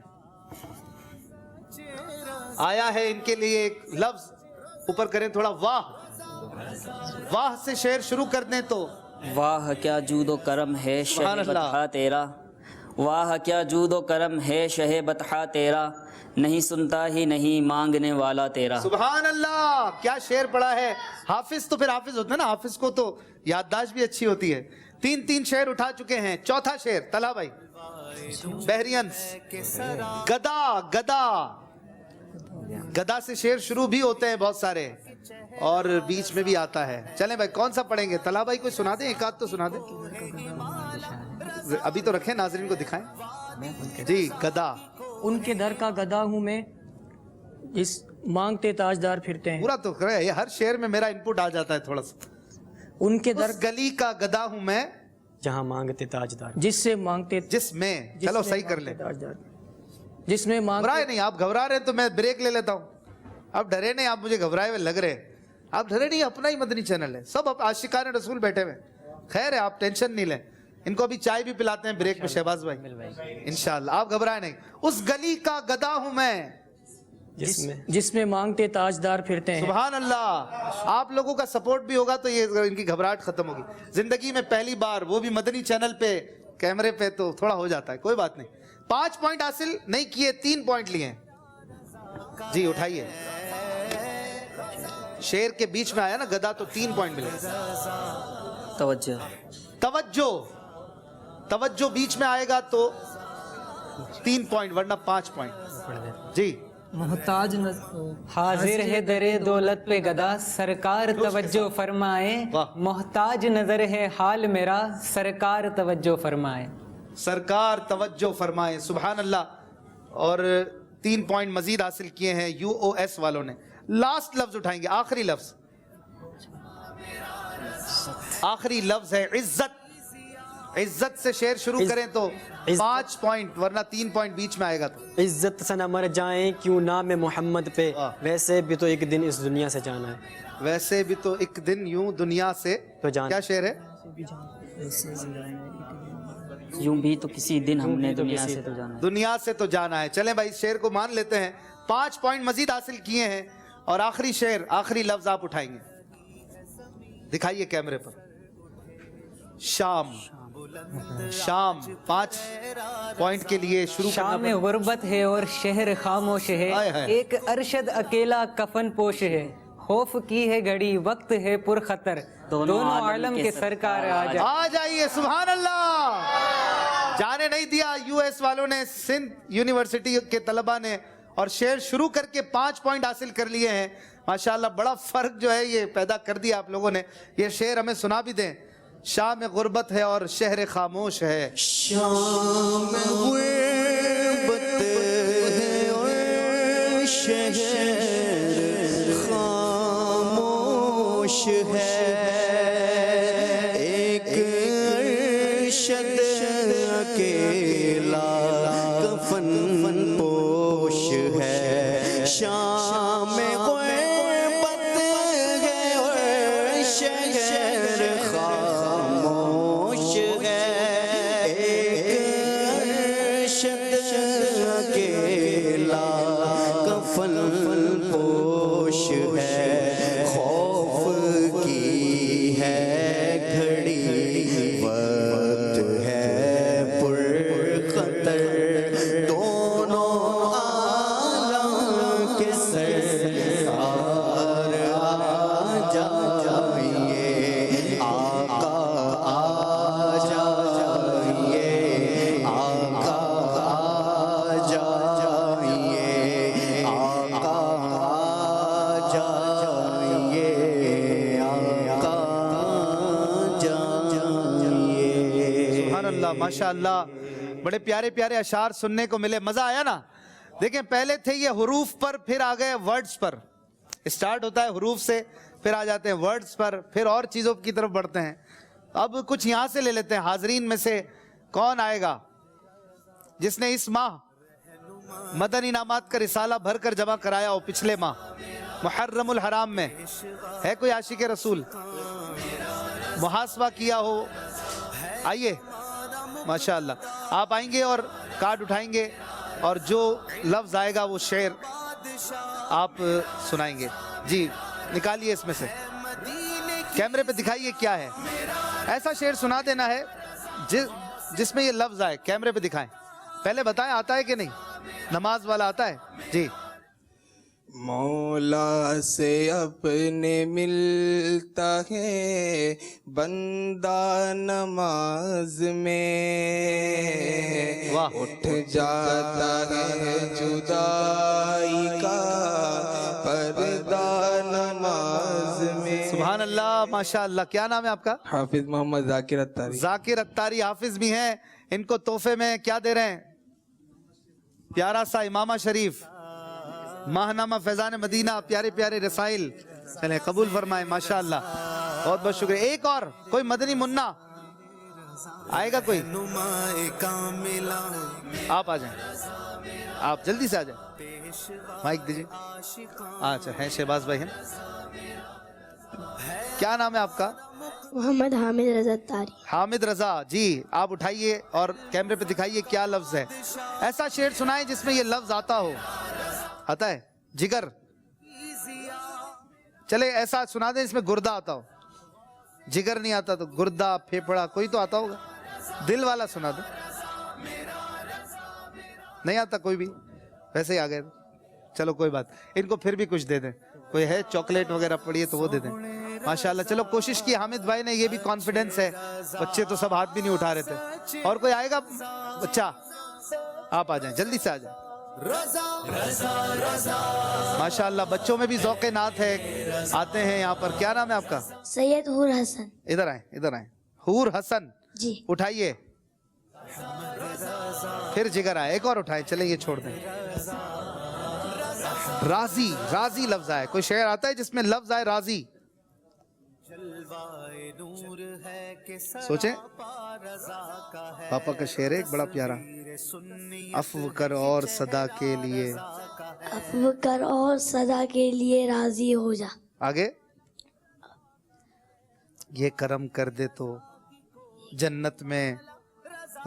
آیا ہے ان کے لیے ایک لفظ، اوپر کریں تھوڑا، واہ۔ واہ سے شعر شروع کر دیں تو واہ کیا جود و کرم ہے سبحان شہ اللہ۔ بطحا تیرا، واہ کیا جود و کرم ہے شہ بطحا تیرا، نہیں سنتا ہی نہیں مانگنے والا تیرا۔ سبحان اللہ، کیا شعر پڑا ہے۔ حافظ تو پھر حافظ ہوتا ہے نا، حافظ کو تو یادداشت بھی اچھی ہوتی ہے۔ 3 شعر اٹھا چکے ہیں۔ چوتھا شعر طلحہ بھائی، بحرینس۔ گدا گدا، گدا سے شعر شروع بھی ہوتے ہیں بہت سارے اور بیچ میں بھی آتا ہے۔ چلیں بھائی کون سا پڑھیں گے؟ طلحہ بھائی کوئی سنا دیں، ایک آدھ تو سنا دیں، ابھی تو رکھیں ناظرین کو دکھائیں۔ جی گدا، ان کے در کا گدا ہوں میں، اس مانگتے تاجدار پھرتے ہیں۔ پورا تو کرے، یہ ہر شعر میں میرا انپٹ آ جاتا ہے تھوڑا سا۔ ان کے در اس گلی کا گدا ہوں میں جہاں مانگتے تاجدار، جس سے مانگتے جس میں، چلو صحیح کر لیں، تاجدار، جس میں مانگتے گھبرائے نہیں۔ آپ گھبرا رہے ہیں تو میں بریک لے لیتا ہوں۔ آپ ڈرے نہیں، آپ مجھے گھبرائے ہوئے لگ رہے ہیں۔ آپ ڈرے نہیں، اپنا ہی مدنی چینل ہے، سب عاشقان رسول بیٹھے ہوئے۔ خیر ہے، آپ ٹینشن نہیں لیں، ان کو ابھی چائے بھی پلاتے ہیں بریک میں شہباز بھائی انشاءاللہ۔ آپ گھبرائے نہیں۔ اس گلی کا گدا ہوں میں جس میں مانگتے تاجدار پھرتے ہیں۔ سبحان اللہ۔ آپ لوگوں کا سپورٹ بھی ہوگا تو یہ ان کی گھبراہٹ ختم ہوگی۔ زندگی میں پہلی بار، وہ بھی مدنی چینل پہ، کیمرے پہ، تو تھوڑا ہو جاتا ہے، کوئی بات نہیں۔ 5 پوائنٹ حاصل نہیں کیے، 3 پوائنٹ لیے ہیں۔ جی اٹھائیے۔ شعر کے بیچ میں آیا نا گدا تو 3 پوائنٹ ملے۔ توجہ، توجہ، توجہ بیچ میں آئے گا تو 3 پوائنٹ، ورنہ 5 پوائنٹ۔ جی محتاج حاضر ہے در دولت پہ گدا، سرکار توجہ فرمائے، واہ۔ محتاج نظر ہے حال میرا، سرکار توجہ فرمائے۔ سرکار توجہ فرمائے۔ سبحان اللہ۔ اور 3 پوائنٹ مزید حاصل کیے ہیں UOS والوں نے۔ لاسٹ لفظ اٹھائیں گے، آخری لفظ، آخری لفظ ہے عزت۔ عزت سے شعر شروع کریں تو 5 پوائنٹ، ورنہ 3 پوائنٹ بیچ میں آئے گا تو۔ عزت سے نہ مر جائیں کیوں نام محمد پہ، ویسے بھی تو ایک دن اس دنیا سے جانا ہے، ویسے بھی تو ایک دن یوں دنیا سے تو جانا۔ کیا شعر ہے؟ یوں بھی تو کسی دن ہم نے دنیا سے تو جانا ہے۔ دنیا سے تو جانا ہے۔ چلیں بھائی اس شعر کو مان لیتے ہیں۔ 5 پوائنٹ مزید حاصل کیے ہیں۔ اور آخری شعر، آخری لفظ آپ اٹھائیں گے، دکھائیے کیمرے پر۔ شام، شام 5 پوائنٹ کے لیے شروع کرنا شام پڑا۔ غربت ہے اور شہر خاموش ہے، ہائے ہائے۔ ایک ارشد اکیلا کفن پوش ہے، خوف کی ہے گھڑی وقت ہے پر خطر، دونوں عالم کے سرکار آ جائے۔ آ جائیے، سبحان اللہ۔ جانے نہیں دیا US والوں نے، سندھ یونیورسٹی کے طلبہ نے، اور شعر شروع کر کے 5 پوائنٹ حاصل کر لیے ہیں۔ ماشاءاللہ بڑا فرق جو ہے یہ پیدا کر دیا آپ لوگوں نے۔ یہ شعر ہمیں سنا بھی دیں۔ شام غربت ہے اور شہر خاموش ہے، شام غربت ہے اور شہر خاموش ہے، ایک ارشد اکیلا کفن پوش ہے۔ شام غربت ہے اور شہر خاموش ہے، ایک ارشد اکیلا کفن پوش ہے، خوف کی ہے گھڑی وقت ہے پر خطر، دونوں عالم کے سرکار آ جائیے، آقا آ جائیے، آقا آ جائیے، آقا آ جائیے، آقا آ جائیے۔ سبحان اللہ، ماشاءاللہ۔ بڑے پیارے پیارے اشعار سننے کو ملے، مزہ آیا نا؟ دیکھیں پہلے تھے یہ حروف پر، پھر آ گئے ورڈز پر۔ اسٹارٹ ہوتا ہے حروف سے، پھر آ جاتے ہیں ورڈز پر، پھر اور چیزوں کی طرف بڑھتے ہیں۔ اب کچھ یہاں سے لے لیتے ہیں، حاضرین میں سے کون آئے گا؟ جس نے اس ماہ مدن انعامات کا رسالہ بھر کر جمع کرایا ہو پچھلے ماہ محرم الحرام میں؟ ہے کوئی عاشق رسول؟ محاسبہ کیا ہو؟ آئیے ماشاءاللہ آپ آئیں گے اور کارڈ اٹھائیں گے اور جو لفظ آئے گا وہ شعر آپ سنائیں گے. جی نکالیے اس میں سے, کیمرے پہ دکھائیے کیا ہے. ایسا شعر سنا دینا ہے جس میں یہ لفظ آئے. کیمرے پہ دکھائیں, پہلے بتائیں آتا ہے کہ نہیں. نماز والا آتا ہے؟ جی. مولا سے اپنے ملتا ہے بندہ نماز میں, اٹھ جاتا ہے جدائی کا پردہ نماز میں. سبحان اللہ ماشاء اللہ. کیا نام ہے آپ کا؟ حافظ محمد ذاکر اتاری. ذاکر اتاری حافظ بھی ہیں. ان کو تحفے میں کیا دے رہے ہیں؟ پیارا سا امامہ شریف, ماہنامہ فیضان مدینہ, پیارے پیارے رسائل. چلیں قبول فرمائیں ماشاءاللہ, بہت بہت شکریہ. ایک اور کوئی مدنی منا آئے گا کوئی؟ آپ آ جائیں, آپ جلدی سے آ جائیں. مائک دیجئے. اچھا ہیں شہباز بھائی ہیں. کیا نام ہے آپ کا؟ محمد حامد رضا اتاری. حامد رضا جی, آپ اٹھائیے اور کیمرے پہ دکھائیے کیا لفظ ہے. ایسا شعر سنائیں جس میں یہ لفظ آتا ہو. آتا ہے؟ جگر. چلے ایسا سنا دیں اس میں گردہ آتا ہو. جگر نہیں آتا تو گردہ, پھیپڑا کوئی تو آتا ہوگا. دل والا سنا دیں. نہیں آتا کوئی بھی؟ ویسے ہی آ گئے. چلو کوئی بات, ان کو پھر بھی کچھ دے دیں. کوئی ہے چاکلیٹ وغیرہ پڑی ہے تو وہ دے دیں ماشاءاللہ. چلو کوشش کی حامد بھائی نے, یہ بھی کانفیڈنس ہے. بچے تو سب ہاتھ بھی نہیں اٹھا رہے تھے. اور کوئی آئے گا بچہ؟ آپ آ جائیں, جلدی سے آ جائیں. ماشاءاللہ بچوں میں بھی ذوق نعت ہے, آتے ہیں یہاں پر. کیا نام ہے آپ کا؟ سید حور حسن. ادھر آئیں, ادھر آئیں. حور حسن جی. اٹھائیے. پھر جگر آئے, ایک اور اٹھائیں. چلیں یہ چھوڑ دیں. راضی, راضی لفظ آئے. کوئی شعر آتا ہے جس میں لفظ آئے راضی؟ سوچیں. پاپا کا شعر ہے ایک بڑا پیارا. عفو کر اور صدا کے لیے, عفو کر اور صدا کے لیے راضی ہو جا. آگے. یہ کرم کر دے تو جنت میں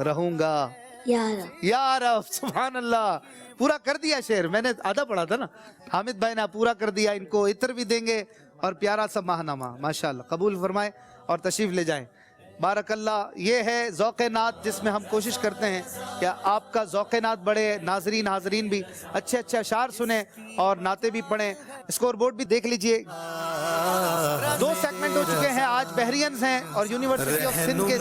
رہوں گا یا رب. سبحان اللہ, پورا کر دیا شعر. میں نے آدھا پڑھا تھا نا, حامد بھائی نے پورا کر دیا. ان کو عطر بھی دیں گے اور پیارا سا ماہنامہ. ماشاءاللہ قبول فرمائیں اور تشریف لے جائیں. بارک اللہ. یہ ہے ذوق نعت جس میں ہم کوشش کرتے ہیں کہ آپ کا ذوق نعت بڑھے. ناظرین حاضرین بھی اچھے اچھے اشعار سنیں اور نعتیں بھی پڑھیں. اسکور بورڈ بھی دیکھ لیجئے. 2 سیگمنٹ ہو چکے ہیں آج. بحرینز ہیں اور یونیورسٹی آف سندھ کے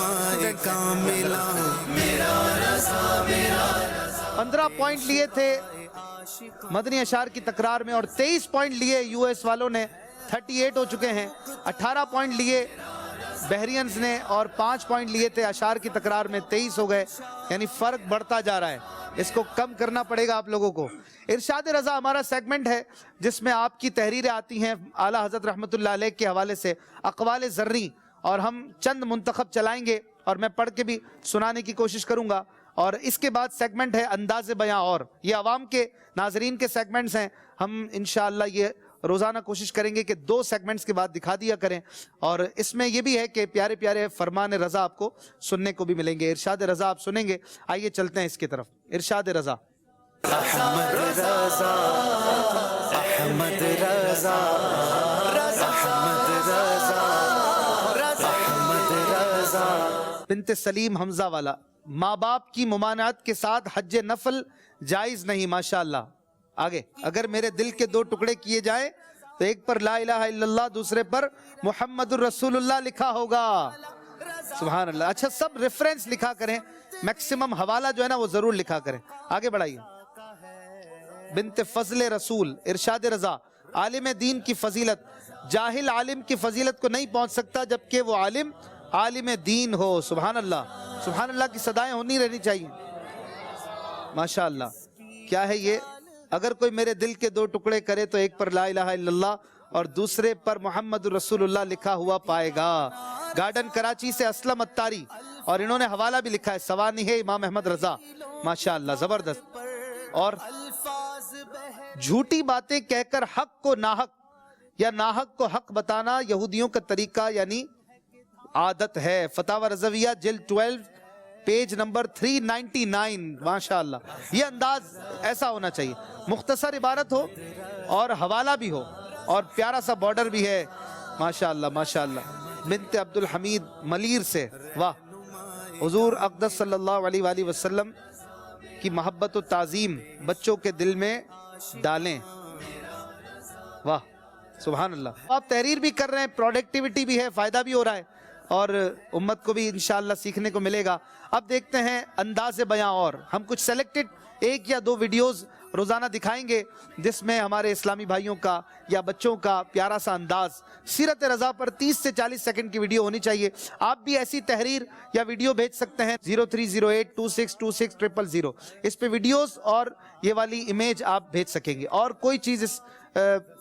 15 پوائنٹ لیے تھے مدنی اشعار کی تکرار میں اور 23 پوائنٹ لیے یو ایس والوں نے. 38 ہو چکے ہیں. 18 پوائنٹ لیے بحرینز نے اور 5 پوائنٹ لیے تھے اشعار کی تکرار میں. 23 ہو گئے. یعنی فرق بڑھتا جا رہا ہے. اس کو کم کرنا پڑے گا آپ لوگوں کو. ارشاد رضا ہمارا سیگمنٹ ہے جس میں آپ کی تحریریں آتی ہیں اعلیٰ حضرت رحمۃ اللہ علیہ کے حوالے سے, اقوال زرعی, اور ہم چند منتخب چلائیں گے اور میں پڑھ کے بھی سنانے کی کوشش کروں گا. اور اس کے بعد سیگمنٹ ہے انداز بیاں, اور یہ عوام کے ناظرین کے سیگمنٹس ہیں. ہم انشاءاللہ یہ روزانہ کوشش کریں گے کہ 2 سیگمنٹس کے بعد دکھا دیا کریں. اور اس میں یہ بھی ہے کہ پیارے پیارے فرمان رضا آپ کو سننے کو بھی ملیں گے. ارشاد رضا آپ سنیں گے. آئیے چلتے ہیں اس کی طرف. ارشاد رضا. احمد رضا, احمد رضا, احمد رضا, احمد رضا. بنت سلیم حمزہ والا. ماں باپ کی ممانعت کے ساتھ حج نفل جائز نہیں. ماشاءاللہ. آگے. اگر میرے دل کے 2 ٹکڑے کیے جائیں تو ایک پر لا الہ الا اللہ, دوسرے پر محمد الرسول اللہ لکھا ہوگا. سبحان اللہ. اچھا سب ریفرنس لکھا کریں, میکسیمم حوالہ جو ہے نا وہ ضرور لکھا کریں. آگے بڑھائیے. بنت فضل رسول. ارشاد رضا. عالم دین کی فضیلت جاہل عالم کی فضیلت کو نہیں پہنچ سکتا جبکہ وہ عالم عالم دین ہو. سبحان اللہ. سبحان اللہ کی صدائیں ہونی رہنی چاہیے. ماشاءاللہ. کیا ہے یہ؟ اگر کوئی میرے دل کے 2 ٹکڑے کرے تو ایک پر لا الہ الا اللہ اور دوسرے پر محمد رسول اللہ لکھا ہوا پائے گا. گارڈن کراچی سے اسلم اتاری, اور انہوں نے حوالہ بھی لکھا ہے سوانح امام احمد رضا. ماشاءاللہ زبردست. اور جھوٹی باتیں کہہ کر حق کو ناحق یا ناحق کو حق بتانا یہودیوں کا طریقہ یعنی عادت ہے. فتاوی رضویہ جلد 12 پیج نمبر 399. ماشاءاللہ یہ انداز ایسا ہونا چاہیے, مختصر عبارت ہو اور حوالہ بھی ہو اور پیارا سا بارڈر بھی ہے. ماشاءاللہ ماشاءاللہ. بنت عبد الحمید ملیر سے, واہ. حضور اقدس صلی اللہ علیہ وآلہ وسلم کی محبت و تعظیم بچوں کے دل میں ڈالیں. واہ سبحان اللہ. آپ تحریر بھی کر رہے ہیں, پروڈکٹیوٹی بھی ہے, فائدہ بھی ہو رہا ہے اور امت کو بھی انشاءاللہ سیکھنے کو ملے گا. اب دیکھتے ہیں انداز بیاں, اور ہم کچھ سیلیکٹڈ 1 یا 2 ویڈیوز روزانہ دکھائیں گے جس میں ہمارے اسلامی بھائیوں کا یا بچوں کا پیارا سا انداز. سیرت رضا پر 30 سے 40 سیکنڈ کی ویڈیو ہونی چاہیے. آپ بھی ایسی تحریر یا ویڈیو بھیج سکتے ہیں 0308262600. اس پہ ویڈیوز اور یہ والی امیج آپ بھیج سکیں گے. اور کوئی چیز اس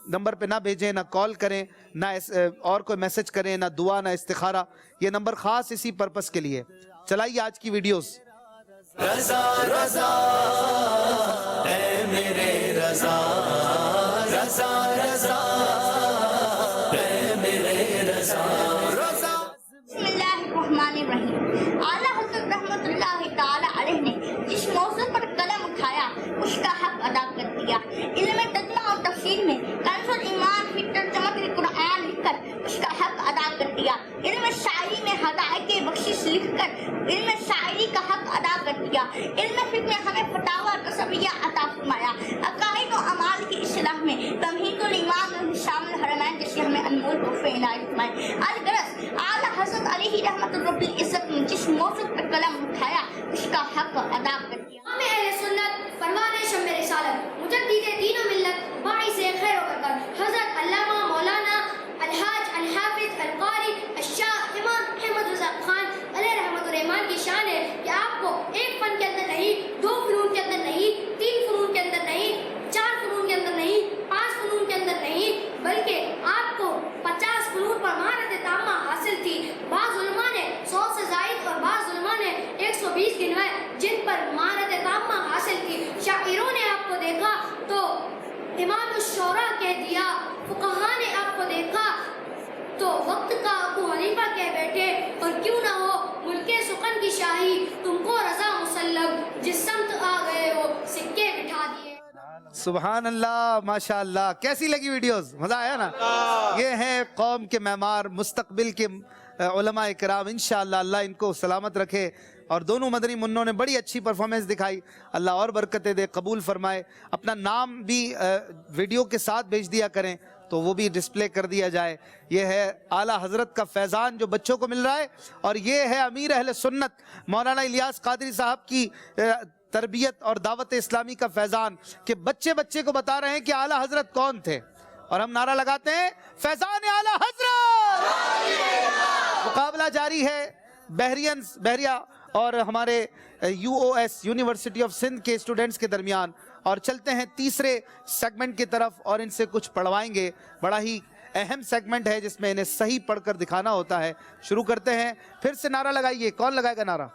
نمبر پہ نہ بھیجیں, نہ کال کریں, نہ اور کوئی میسج کریں, نہ دعا نہ استخارہ. یہ نمبر خاص اسی پرپس کے لیے. چلائیے آج کی ویڈیوز. رضا رضا اے میرے رضا, رضا رضا اے میرے رضا. بسم اللہ الرحمن الرحیم. اعلیٰ حضرت رحمت اللہ تعالی علیہ نے جس موضوع پر قلم اٹھایا اس کا حق ادا کر دیا. علم ترجمہ اور تفسیر میں کنز الایمان فی ترجمہ القرآن لکھ کر اس کا حق ادا کر دیا. علم شاعری میں ہدایت بخشش لکھ کر علم شاعری کا حق ادا کر دیا. علم فقہ میں ہمیں فتاوی تصویہ عطا فرمایا. عقائد و اعمال کی اصلاح میں تمہید الایمان اور شامل الحرمین جیسے ہمیں انمول تحفے عنایت فرمائے. الغرض اعلیٰ حضرت علیہ رحمت رب العزت نے جس موضوع پر قلم اٹھایا اس کا حق ادا کر دیا. امام اہل سنت فرمان شمع رسالت مجدد دین و ملت باعث خیر و برکت حضرت علامہ مولانا الحاج الحافظ القاری الشاہ امام احمد رضا خان علیہ رحمت الرحمان کی شان ہے کہ آپ کو ایک فن کے اندر نہیں, 2 فنون کے اندر نہیں, 3 فنون کے اندر نہیں, 4 فنون کے اندر نہیں, 5 فنون کے اندر نہیں, بلکہ آپ کو 50 فنون پر مہارت تامہ حاصل تھی. بعض علماء نے 100 سے زائد اور بعض علماء نے 120 گنوائے جن پر مہارت تامہ حاصل تھی. شاعروں نے آپ کو دیکھا تو امام الشعراء کہہ دیا, فقہاء نے آپ کو دیکھا تو وقت کا ابو حنیفہ کہہ بیٹھے, اور کیوں نہ ہو ملک سخن کی شاہی تم کو رضا مسلم جس سمت آ گئے ہو سکے بٹھا دیے. سبحان اللہ ماشاءاللہ. کیسی لگی ویڈیوز؟ مزہ آیا نا؟ یہ ہیں قوم کے معمار, مستقبل کے علماء کرام. انشاءاللہ اللہ ان کو سلامت رکھے. اور دونوں مدنی منوں نے بڑی اچھی پرفارمنس دکھائی, اللہ اور برکتیں دے, قبول فرمائے. اپنا نام بھی ویڈیو کے ساتھ بھیج دیا کریں تو وہ بھی ڈسپلے کر دیا جائے. یہ ہے اعلیٰ حضرت کا فیضان جو بچوں کو مل رہا ہے, اور یہ ہے امیر اہل سنت مولانا الیاس قادری صاحب کی تربیت اور دعوت اسلامی کا فیضان کہ بچے بچے کو بتا رہے ہیں کہ اعلیٰ حضرت کون تھے, اور ہم نعرہ لگاتے ہیں فیضان اعلیٰ حضرت. مقابلہ جاری ہے بحریہ اور ہمارے UOS یونیورسٹی آف سندھ کے اسٹوڈنٹس کے درمیان. اور چلتے ہیں تیسرے سیگمنٹ کی طرف اور ان سے کچھ پڑھوائیں گے. بڑا ہی اہم سیگمنٹ ہے جس میں انہیں صحیح پڑھ کر دکھانا ہوتا ہے. شروع کرتے ہیں. پھر سے نعرہ لگائیے. کون لگائے گا نعرہ؟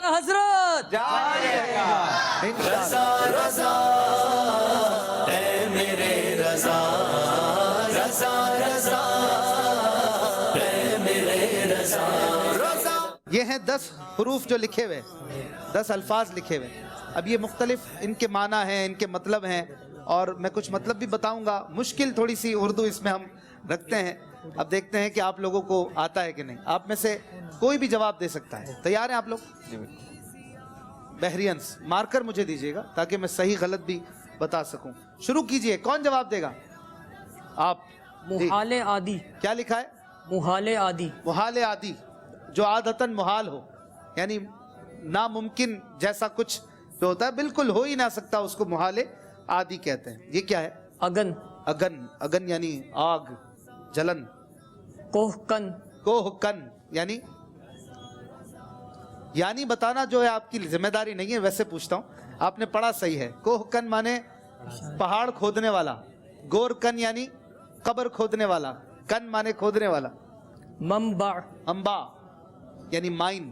حضرت رضا رضا اے میرے رضا, رضا رضا اے میرے رضا. یہ ہیں 10 حروف جو لکھے ہوئے, 10 الفاظ لکھے ہوئے. اب یہ مختلف ان کے معنی ہیں, ان کے مطلب ہیں, اور میں کچھ مطلب بھی بتاؤں گا. مشکل تھوڑی سی اردو اس میں ہم رکھتے ہیں. اب دیکھتے ہیں کہ آپ لوگوں کو آتا ہے کہ نہیں. آپ میں سے کوئی بھی جواب دے سکتا ہے. تیار ہیں آپ لوگ؟ بحرینس مارکر مجھے دیجیے گا تاکہ میں صحیح غلط بھی بتا سکوں. شروع کیجئے. کون جواب دے گا؟ آپ. محال عادی. کیا لکھا ہے؟ محال عادی. محال عادی جو عادتاً محال ہو, یعنی ناممکن جیسا کچھ جو ہوتا ہے, بالکل ہو ہی نہ سکتا, اس کو محال عادی کہتے ہیں. یہ کیا ہے؟ اگن. اگن. اگن یعنی آگ, جلن. کوہکن. کوہکن یعنی بتانا جو ہے آپ کی ذمہ داری نہیں ہے. ویسے پوچھتا ہوں, آپ نے پڑھا صحیح ہے. کوہکن مانے پہاڑ کھودنے والا, گورکن یعنی قبر کھودنے والا, کن مانے کھودنے والا. منبع. منبع یعنی مائن.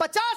50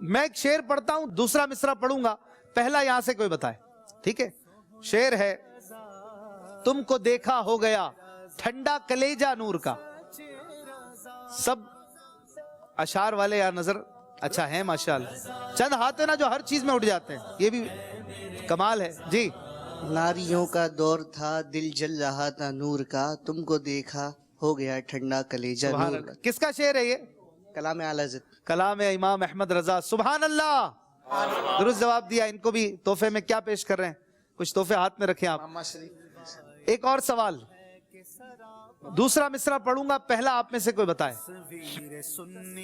میں ایک شعر پڑھتا ہوں, دوسرا مصرع پڑھوں گا, پہلا یہاں سے کوئی بتائے. ٹھیک ہے, شعر ہے, تم کو دیکھا ہو گیا ٹھنڈا کلیجہ نور کا. سب اشعار والے یا نظر اچھا ہے ماشاءاللہ. چند ہاتھ ہیں نا جو ہر چیز میں اٹھ جاتے ہیں, یہ بھی کمال ہے. جی, ناریوں کا دور تھا دل جل رہا تھا نور کا, تم کو دیکھا ہو گیا ٹھنڈا کلیجہ سبحان نور کا. اللہ. کس کا شعر ہے یہ؟ کلام اعلی حضرت, کلام امام احمد رضا. سبحان اللہ, درست جواب دیا. ان کو بھی تحفے میں کیا پیش کر رہے ہیں؟ کچھ تحفے ہاتھ میں رکھیں آپ. ایک اور سوال, دوسرا مصرع پڑھوں گا, پہلا آپ میں سے کوئی بتائے.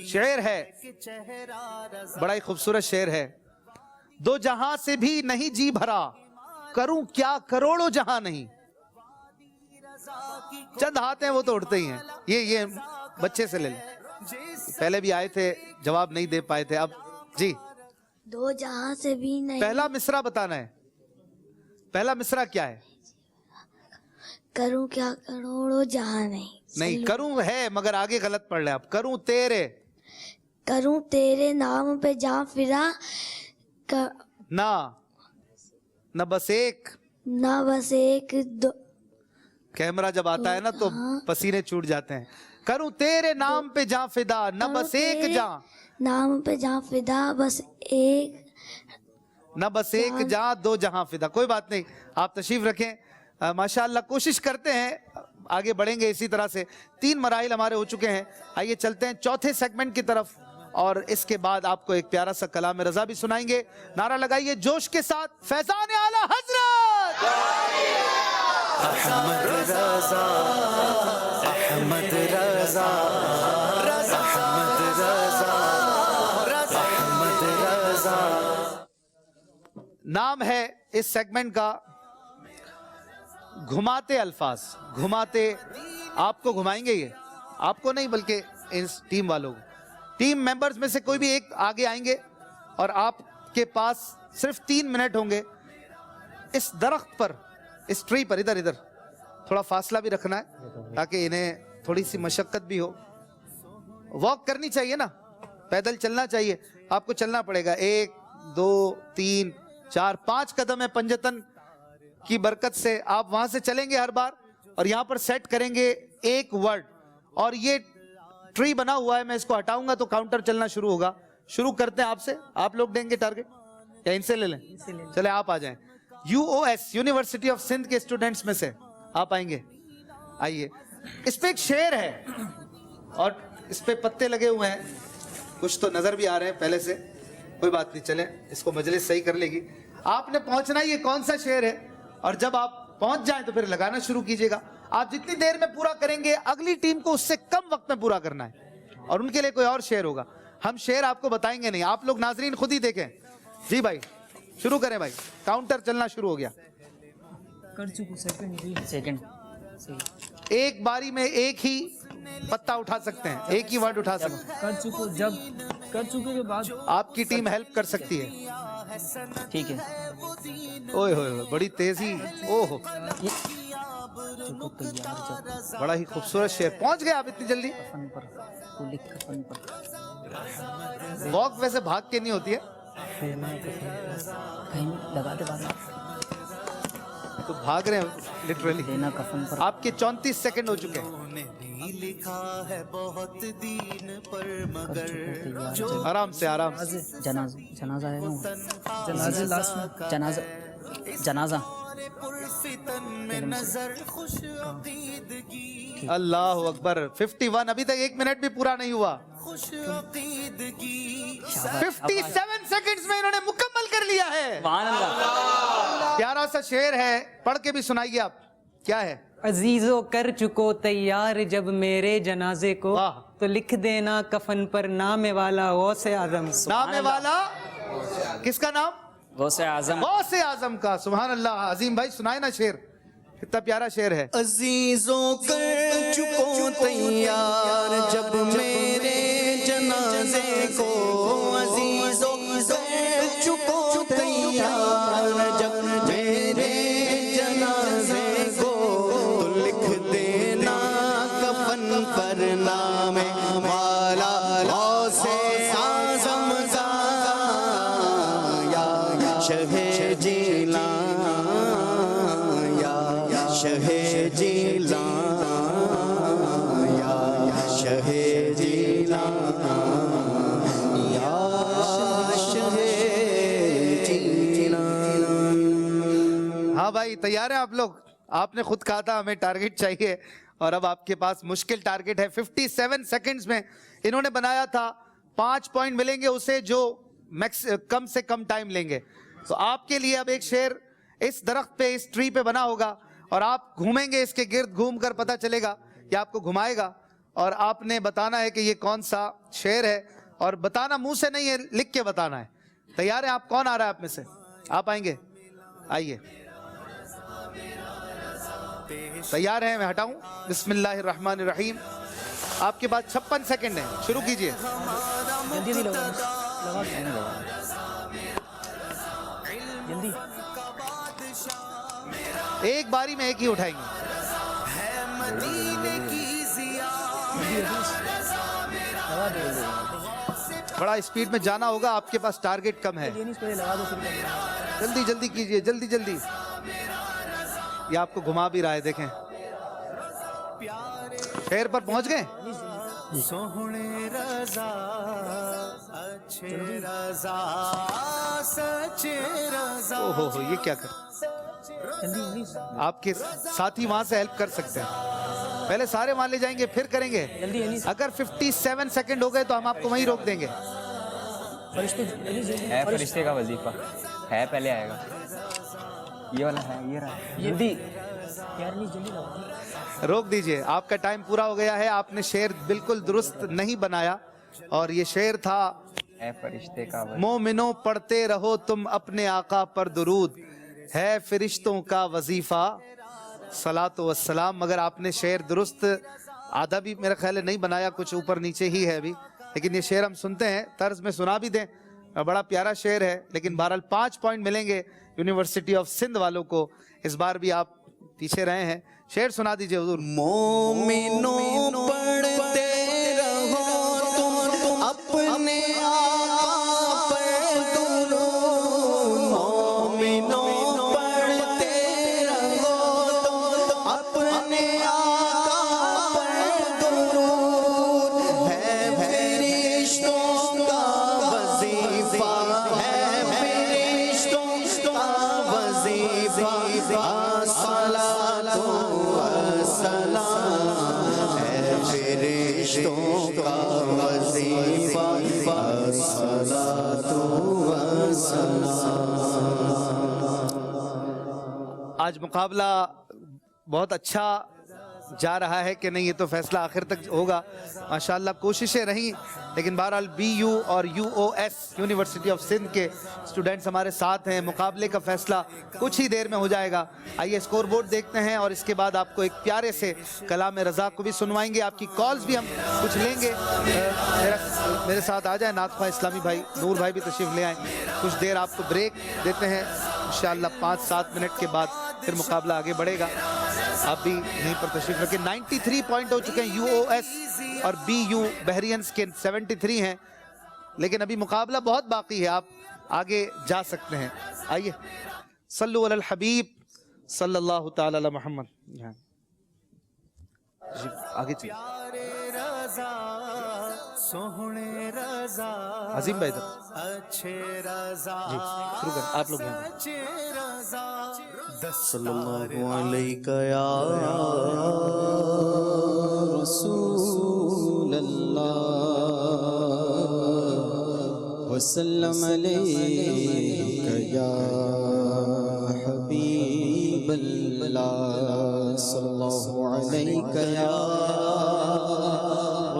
شعر ہے, بڑا ہی خوبصورت شعر ہے. دو جہاں سے بھی نہیں جی بھرا, کروں کیا کروڑوں جہاں نہیں. چند ہاتھ ہیں وہ تو اٹھتے ہی ہیں. یہ بچے سے لے لیں, پہلے بھی آئے تھے جواب نہیں دے پائے تھے. اب جی, دو جہاں سے بھی نہیں. پہلا مصرع بتانا ہے. پہلا مصرع کیا ہے؟ کروں کیا کروڑوں جہاں نہیں. نہیں, کروں ہے مگر آگے غلط پڑھ لیں آپ. کروں تیرے, کروں تیرے نام پہ جاں فرا, نہ بس ایک. نہ بس ایک دو. کیمرہ جب آتا ہے نا تو پسینے چھوٹ جاتے ہیں. کروں تیرے نام پہ جاں فدا, نہ بس ایک جاں. نام پہ جاں فدا, بس ایک, نہ بس ایک جاں دو جہاں فدا. کوئی بات نہیں, آپ تشریف رکھیں. ماشاءاللہ کوشش کرتے ہیں, آگے بڑھیں گے اسی طرح سے. 3 مراحل ہمارے ہو چکے ہیں. آئیے چلتے ہیں چوتھے سیگمنٹ کی طرف, اور اس کے بعد آپ کو ایک پیارا سا کلام رضا بھی سنائیں گے. نعرہ لگائیے جوش کے ساتھ, فیضان اعلی حضرت احمد رضا, احمد رضا, احمد رضا, احمد رضا. نام ہے اس سیگمنٹ کا گھماتے الفاظ. گھماتے, آپ کو گھمائیں گے یہ, آپ کو نہیں بلکہ اس ٹیم والوں کو. ٹیم ممبرز میں سے کوئی بھی ایک آگے آئیں گے, اور آپ کے پاس صرف 3 منٹ ہوں گے. اس درخت پر, اس ٹری پر, ادھر تھوڑا فاصلہ بھی رکھنا ہے تاکہ انہیں تھوڑی سی مشقت بھی ہو. واک کرنی چاہیے نا, پیدل چلنا چاہیے. آپ کو چلنا پڑے گا. 1 2 3 4 5 قدم ہے. پنجتن کی برکت سے آپ وہاں سے چلیں گے ہر بار, اور یہاں پر سیٹ کریں گے ایک ورڈ. اور یہ ٹری بنا ہوا ہے, میں اس کو ہٹاؤں گا تو کاؤنٹر چلنا شروع ہوگا. شروع کرتے ہیں آپ سے. آپ لوگ دیں گے ٹارگٹ یا ان سے لے لیں؟ چلے آپ آ جائیں. UOS یونیورسٹی آف سندھ کے اسٹوڈنٹس میں سے آپ آئیں گے. آئیے. اس پہ ایک شعر ہے اور اس پہ پتے لگے ہوئے ہیں, کچھ تو نظر بھی آ رہے ہیں پہلے سے. کوئی بات نہیں, چلیں اس کو مجلس صحیح کر لے گی. آپ نے پہنچنا یہ کون سا شعر ہے, اور جب آپ پہنچ جائیں تو پھر لگانا شروع کیجئے گا. آپ جتنی دیر میں پورا کریں گے اگلی ٹیم کو اس سے کم وقت میں پورا کرنا ہے, اور ان کے لیے کوئی اور شعر ہوگا. ہم شعر آپ کو بتائیں گے نہیں, آپ لوگ ناظرین خود ہی دیکھیں. جی بھائی شروع کریں بھائی, کاؤنٹر چلنا شروع ہو گیا. کر چکو سیکنڈ. ایک باری میں ایک ہی پتا اٹھا سکتے ہیں, ایک ہی ورڈ اٹھا سکتے ہیں. کر چکو, جب کر چکے کے بعد آپ کی ٹیم ہیلپ کر سکتی ہے. ٹھیک ہے. اوئے ہوئے بڑی تیزی. اوہ بڑا ہی خوبصورت شعر. پہنچ گئے آپ اتنی جلدی. واک ویسے بھاگ کے نہیں ہوتی ہے, تو بھاگ رہے ہیں لٹرلی. آپ کے 34 سیکنڈ ہو چکے ہیں. لکھا ہے بہت دین پر مگر آرام سے, آرام سے. جنازہ ہے نا, جنازے لاسٹ میں. جنازہ. اللہ اکبر. 51. ابھی تک 1 منٹ بھی پورا نہیں ہوا. 57 سیکنڈز میں انہوں نے مکمل کر لیا ہے. پیارا سا شعر ہے, پڑھ کے بھی سنائیے آپ. کیا ہے؟ عزیزو کر چکو تیار جب میرے جنازے کو, تو لکھ دینا کفن پر نام والا غوث اعظم. نام والا کس کا نام؟ غوث اعظم. غوث اعظم کا. سبحان اللہ. عظیم بھائی سنائے نا شعر, کتنا پیارا شعر ہے. عزیزوں کر چکو تیار جب میرے جنازے کو, عزیزوں کر چکو تیار جب میرے جنازے کو, تو لکھ دینا کفن پر نام والا غوث اعظم کا. شہ جیلان یا شہ جیلان یا شہ جیلان یا شہ جیلان. ہاں بھائی تیار ہیں آپ لوگ؟ آپ نے خود کہا تھا ہمیں ٹارگٹ چاہیے اور اب آپ کے پاس مشکل ٹارگٹ ہے. 57 سیکنڈز میں انہوں نے بنایا تھا. 5 پوائنٹ ملیں گے اسے جو کم سے کم ٹائم لیں گے. تو آپ کے لیے اب ایک شعر اس درخت پہ اس ٹری پہ بنا ہوگا اور آپ گھومیں گے اس کے گرد. گھوم کر پتہ چلے گا کہ آپ کو گھمائے گا اور آپ نے بتانا ہے کہ یہ کون سا شعر ہے اور بتانا منہ سے نہیں ہے لکھ کے بتانا ہے. تیار ہیں آپ؟ کون آ رہا ہے آپ میں سے؟ آپ آئیں گے؟ آئیے. تیار ہیں؟ میں ہٹاؤں. بسم اللہ الرحمن الرحیم. آپ کے پاس 56 سیکنڈ ہیں. شروع کیجئے. جلدی ایک باری میں ایک ہی اٹھائیں گے. بڑا اسپیڈ میں جانا ہوگا. آپ کے پاس ٹارگٹ کم ہے. جلدی جلدی کیجئے. جلدی جلدی. یہ آپ کو گھما بھی رہا ہے. دیکھیں شہر پر پہنچ گئے. سوہنے رضا اچھے رضا سچے رضا. اوہو یہ کیا کر آپ کے ساتھی وہاں سے ہیلپ کر سکتے ہیں. پہلے سارے وہاں لے جائیں گے پھر کریں گے. اگر 57 سیکنڈ ہو گئے تو ہم آپ کو وہیں روک دیں گے. ہے فرشتے کا وظیفہ ہے پہلے آئے گا. یہ والا ہے. یہ رہا. جلدی روک دیجئے. آپ کا ٹائم پورا ہو گیا ہے. آپ نے شعر بالکل درست نہیں بنایا اور یہ شعر تھا ہے فرشتے کا وظیفہ. مومنوں پڑھتے رہو تم اپنے آقا پر درود ہے فرشتوں کا وظیفہ صلاۃ و السلام. مگر آپ نے شعر درست آدھا بھی میرا خیال ہے نہیں بنایا. کچھ اوپر نیچے ہی ہے ابھی. لیکن یہ شعر ہم سنتے ہیں طرز میں سنا بھی دیں. بڑا پیارا شعر ہے. لیکن بہرحال 5 پوائنٹ ملیں گے یونیورسٹی آف سندھ والوں کو. اس بار بھی آپ پیچھے رہے ہیں. شعر سنا دیجئے حضور. مومنوں پڑھتے رہو تم اپنے آقا پر درود. مومنوں پڑھتے رہو تم اپنے آقا پر درود ہے فرشتوں کا وظیفہ ہے فرشتوں کا وظیفہ. الصلاۃ والسلام ہے فرشتوں کا وظیفہ. الصلاۃ والسلام. آج مقابلہ بہت اچھا جا رہا ہے کہ نہیں یہ تو فیصلہ آخر تک ہوگا. ماشاءاللہ کوششیں رہیں. لیکن بہرحال بی یو اور you O S university of Sindh کے اسٹوڈنٹس ہمارے ساتھ ہیں. مقابلے کا فیصلہ کچھ ہی دیر میں ہو جائے گا. آئیے اسکور بورڈ دیکھتے ہیں اور اس کے بعد آپ کو ایک پیارے سے کلام رضا کو بھی سنوائیں گے. آپ کی کالز بھی ہم کچھ لیں گے. میرے ساتھ آ جائیں نعت خواہ اسلامی بھائی نور بھائی بھی تشریف لے آئیں. کچھ دیر آپ کو بریک دیتے ہیں. انشاءاللہ 5-7 منٹ کے بعد پھر مقابلہ آگے بڑھے گا. آپ بھی یہیں پر تشریف رکھیں. 93 پوائنٹ ہو چکے ہیں یو او ایس اور بی یو بحرینز کے 73 ہیں. لیکن ابھی مقابلہ بہت باقی ہے. آپ آگے جا سکتے ہیں. آئیے صلو علی الحبیب صلی اللہ تعالی علی محمد. جی آگے چلیے. سوہنے رضا عظیم بھائی ادھر اچھے رضا جی شروع کریں. آپ لوگ یہاں اچھے رضا. صلی اللہ علیہ یا رسول اللہ وسلم علیہ یا حبیب اللہ. صلی اللہ علیہ یا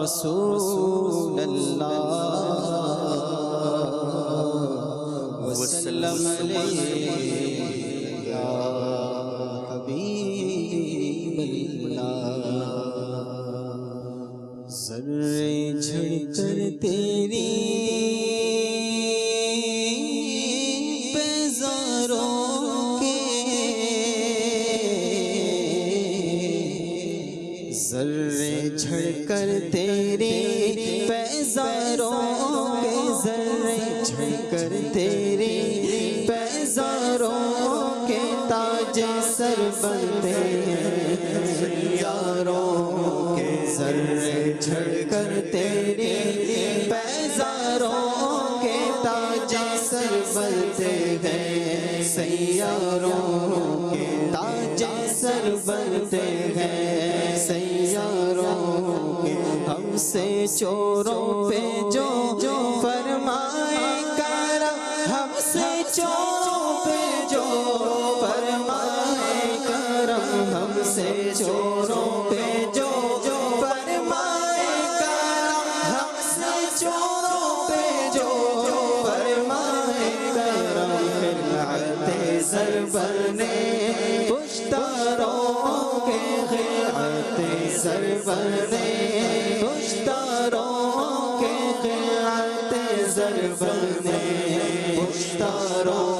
رسول اللہ وسلم علیہ یا حبیب اللہ. ذرے جھڑ کر تیری بیزاروں کے ذرے جھڑ کر تیری بیزاروں کے ذرے جھڑ کر تیری کے تاج سر بنتے ہیں سیاروں کے ذرے جھڑ کر تیری بیزاروں کے تاج سر بنتے ہیں سیاروں کے تاج سر بنتے ہیں سیاروں کے ہم سے چوروں پہ جو فرمائے کرم ہم سے چوروں پہ جو فرمائے کرم ہم سے چوروں پہ جو فرمائے کرم ہم سے چوروں پہ جو فرمائے کرم خلعت زر بنے پشتاروں کے خلعت زر بنے پشتاروں کے خلعت زر بنے پشتاروں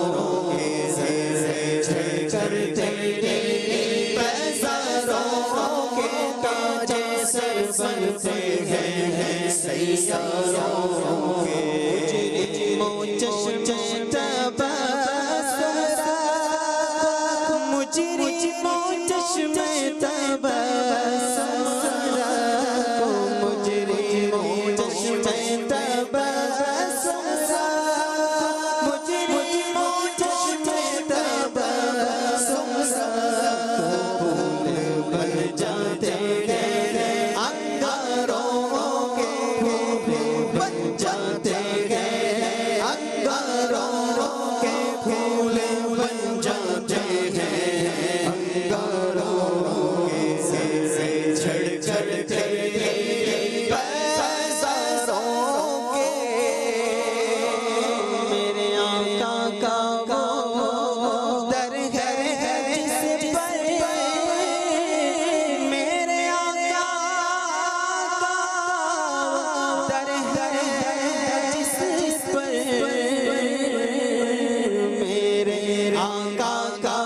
کے زر جھڑ کر تیری بیزاروں کے تاج سر بنتے ہیں سیاروں کے مجرموں چشم تبصرہ مجرموں چشم تبصرہ مجرموں چشم تبصرہ مجرموں چشم تبصرہ پھول بن جاتے ہیں انگاروں کے پھول بن جاتے ہیں انگاروں کے پھول بن جاتے ہیں انگاروں کے سے جھڑ کر تیری بیزاروں کے میرے آقا کا وہ در ہے جس پر میرے آقا کا در ہے جس پر میرے آقا کا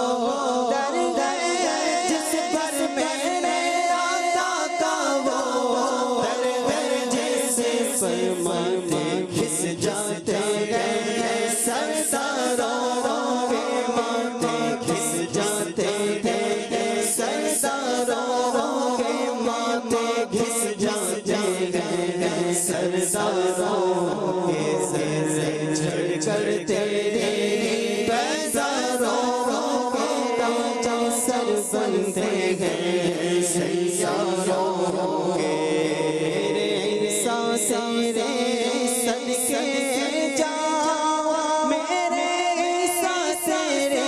وہ در ہے جس پر میرے آقا کا وہ در ہے جس پر ماتے کھس جاتے ہیں سرداروں کے ماتے کھس جاتے ہیں سرداروں کے ماتے گھس جاتے ہیں سرداروں کے سر جھڑ کر تیری بیزاروں کے تاج سر بنتے ہیں سیاروں کے میرے احساس میرے صدقے جاؤ میرے احساس میرے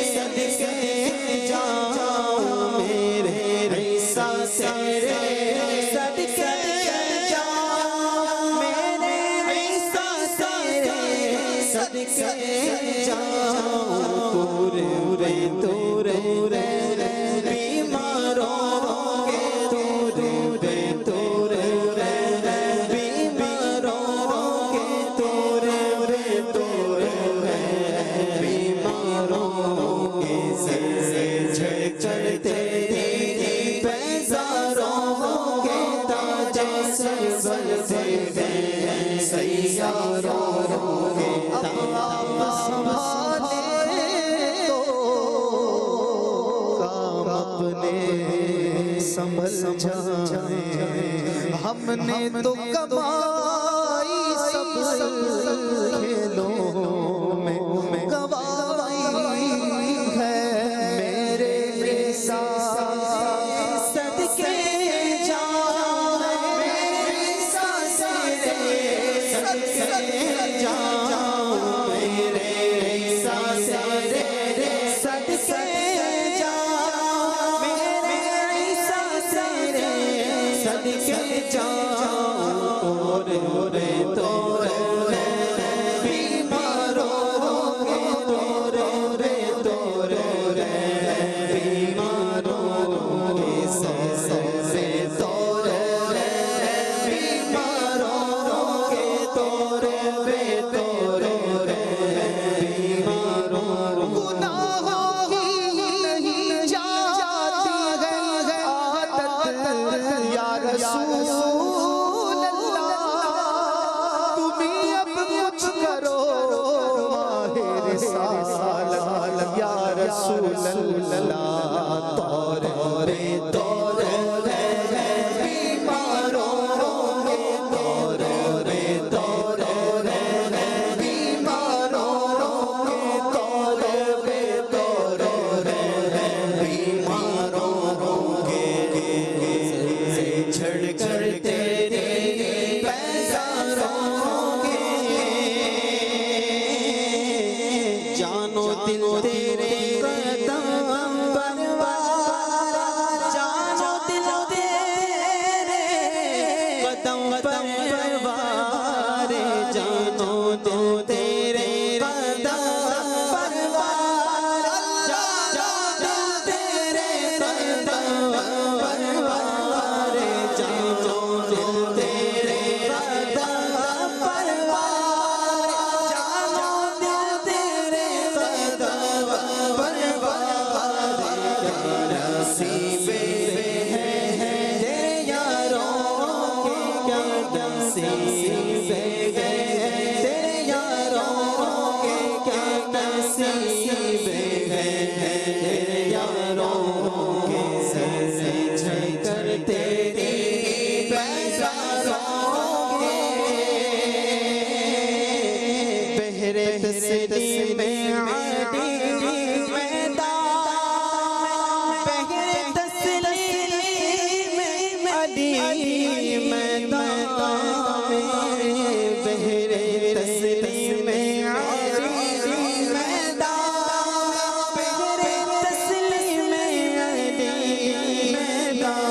صدقے جاؤ میرے احساس میرے صدقے جاؤ میرے احساس میرے صدقے جاؤ پورے تورے بیماروں کے تورے بیماروں کے تورے بیماروں کے سے جھڑ کر تیری بیزاروں کے تاج سر بنتے ہیں سیاروں کے سنبھل جائیں ہم نے تو کمائی سب کھیلوں میں گوائی ہے میرے ساتھ صدقے جاؤ میرے ساتھ صدقے جاؤ میرے ساتھ صدقے صدقے جاؤ تورے بیماروں کے تورے بیماروں کے سے تورے بیماروں کے تورے بیماروں گناہوں کی یا رسول اللہ طور طور بیماروں کے طور طور بیماروں کے طور طور بیماروں کے جھڑ کر تیرے پیزاروں کے جانو دل تیرے قدم پروار جانو دل تیرے قدم پروار جانو دل تیرے قدم پروار جانو دل تیرے قدم پروار جانو دل تیرے قدم پروار جانو دل تیرے قدم پروار نصیب ہے تیرے یاروں کے کیا نصیب ہے تیرے یاروں کے کیا نصیب ہے تیرے یاروں کے سے جھڑ کر تیری پیزاروں کے بہرے تسلیم علی میدان بہرے تسلیم علی میدان بہرے تسلیم علی میدان بہرے تسلیم علی میدان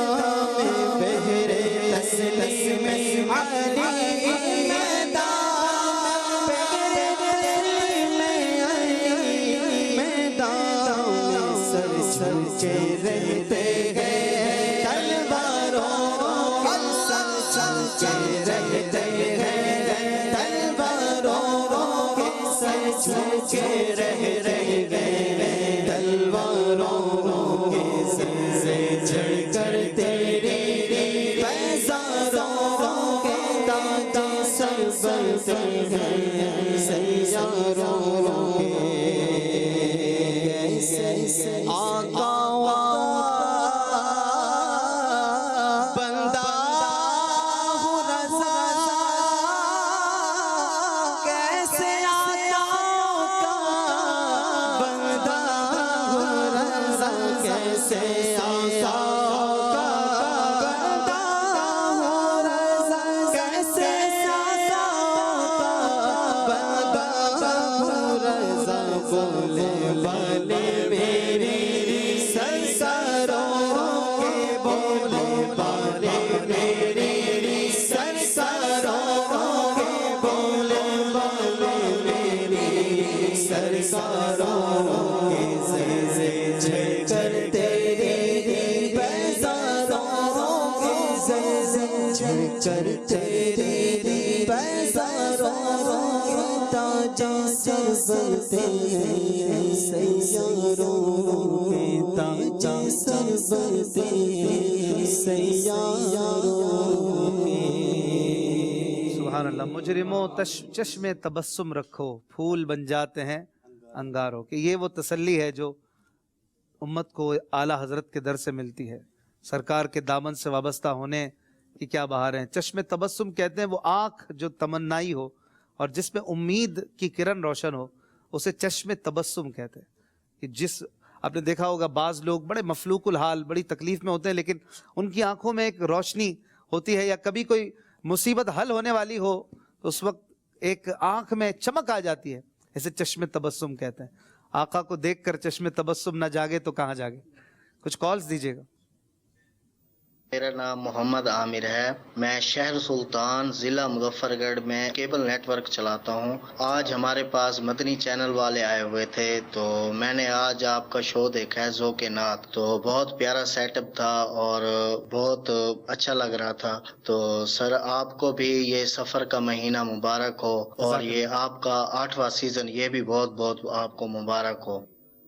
بہرے تسلیم علی میدان بہرے تسلیم علی میدان سر سر کے رہتے ہیں تلواروں سر سر کے رہتے ہیں تلواروں کے سر سر کے رہتے ہیں تلواروں کے سر سے جھڑ کر تیری پیزاروں کے تاج سر بنتے ہیں سیاروں کے آقا بندہ ہوں رضا کیسے آقا کا بندہ ہوں رضا کیسے آقا کا بندہ ہوں رضا کیسے آقا کا بندہ ہوں رضا بولے والے میری سرساروں کے بولے والے میری سرساروں کے بولے والے میری سرساروں کے سے جھڑ کر تیری پیزاروں کے سے جھڑ کر تیری پیزاروں کے تاج سر بنتے ہیں سیاروں کے تاج سر بنتے ہیں سیاروں کے سبحان اللہ. مجرموں چشم تبسم رکھو پھول بن جاتے ہیں انگاروں کے. یہ وہ تسلی ہے جو امت کو اعلیٰ حضرت کے در سے ملتی ہے. سرکار کے دامن سے وابستہ ہونے کی کیا بہار ہیں. چشم تبسم کہتے ہیں وہ آنکھ جو تمنائی ہو اور جس میں امید کی کرن روشن ہو اسے چشم تبسم کہتے ہیں. کہ جس آپ نے دیکھا ہوگا بعض لوگ بڑے مفلوق الحال بڑی تکلیف میں ہوتے ہیں لیکن ان کی آنکھوں میں ایک روشنی ہوتی ہے. یا کبھی کوئی مصیبت حل ہونے والی ہو تو اس وقت ایک آنکھ میں چمک آ جاتی ہے. اسے چشم تبسم کہتے ہیں. آقا کو دیکھ کر چشم تبسم نہ جاگے تو کہاں جاگے. کچھ کالز دیجیے گا. میرا نام محمد عامر ہے. میں شہر سلطان ضلع مظفر گڑھ میں کیبل نیٹ ورک چلاتا ہوں. آج ہمارے پاس مدنی چینل والے آئے ہوئے تھے تو میں نے آج آپ کا شو دیکھا ہے ذوق نعت. تو بہت پیارا سیٹ اپ تھا اور بہت اچھا لگ رہا تھا. تو سر آپ کو بھی یہ سفر کا مہینہ مبارک ہو اور یہ آپ کا 8واں سیزن یہ بھی بہت بہت آپ کو مبارک ہو.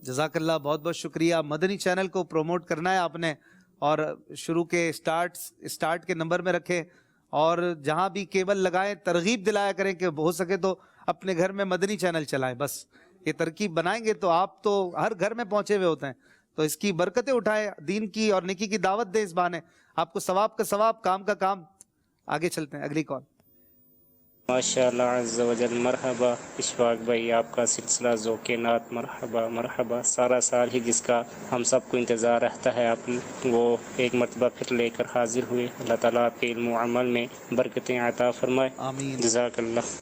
جزاک اللہ. بہت بہت شکریہ. مدنی چینل کو پروموٹ کرنا ہے آپ نے اور شروع کے اسٹارٹ کے نمبر میں رکھیں اور جہاں بھی کیبل لگائیں ترغیب دلایا کریں کہ ہو سکے تو اپنے گھر میں مدنی چینل چلائیں. بس یہ ترکیب بنائیں گے تو آپ تو ہر گھر میں پہنچے ہوئے ہوتے ہیں. تو اس کی برکتیں اٹھائیں, دین کی اور نیکی کی دعوت دیں اس بہانے, آپ کو ثواب کا ثواب, کام کا کام. آگے چلتے ہیں, اگلی کال. ماشاء اللہ عز و جل. مرحبا اشفاق بھائی, آپ کا سلسلہ ذوق نعت مرحبا مرحبا. سارا سال ہی جس کا ہم سب کو انتظار رہتا ہے, آپ وہ ایک مرتبہ پھر لے کر حاضر ہوئے. اللہ تعالیٰ آپ کے علم و عمل میں برکتیں عطا فرمائے. آمین, جزاک اللہ.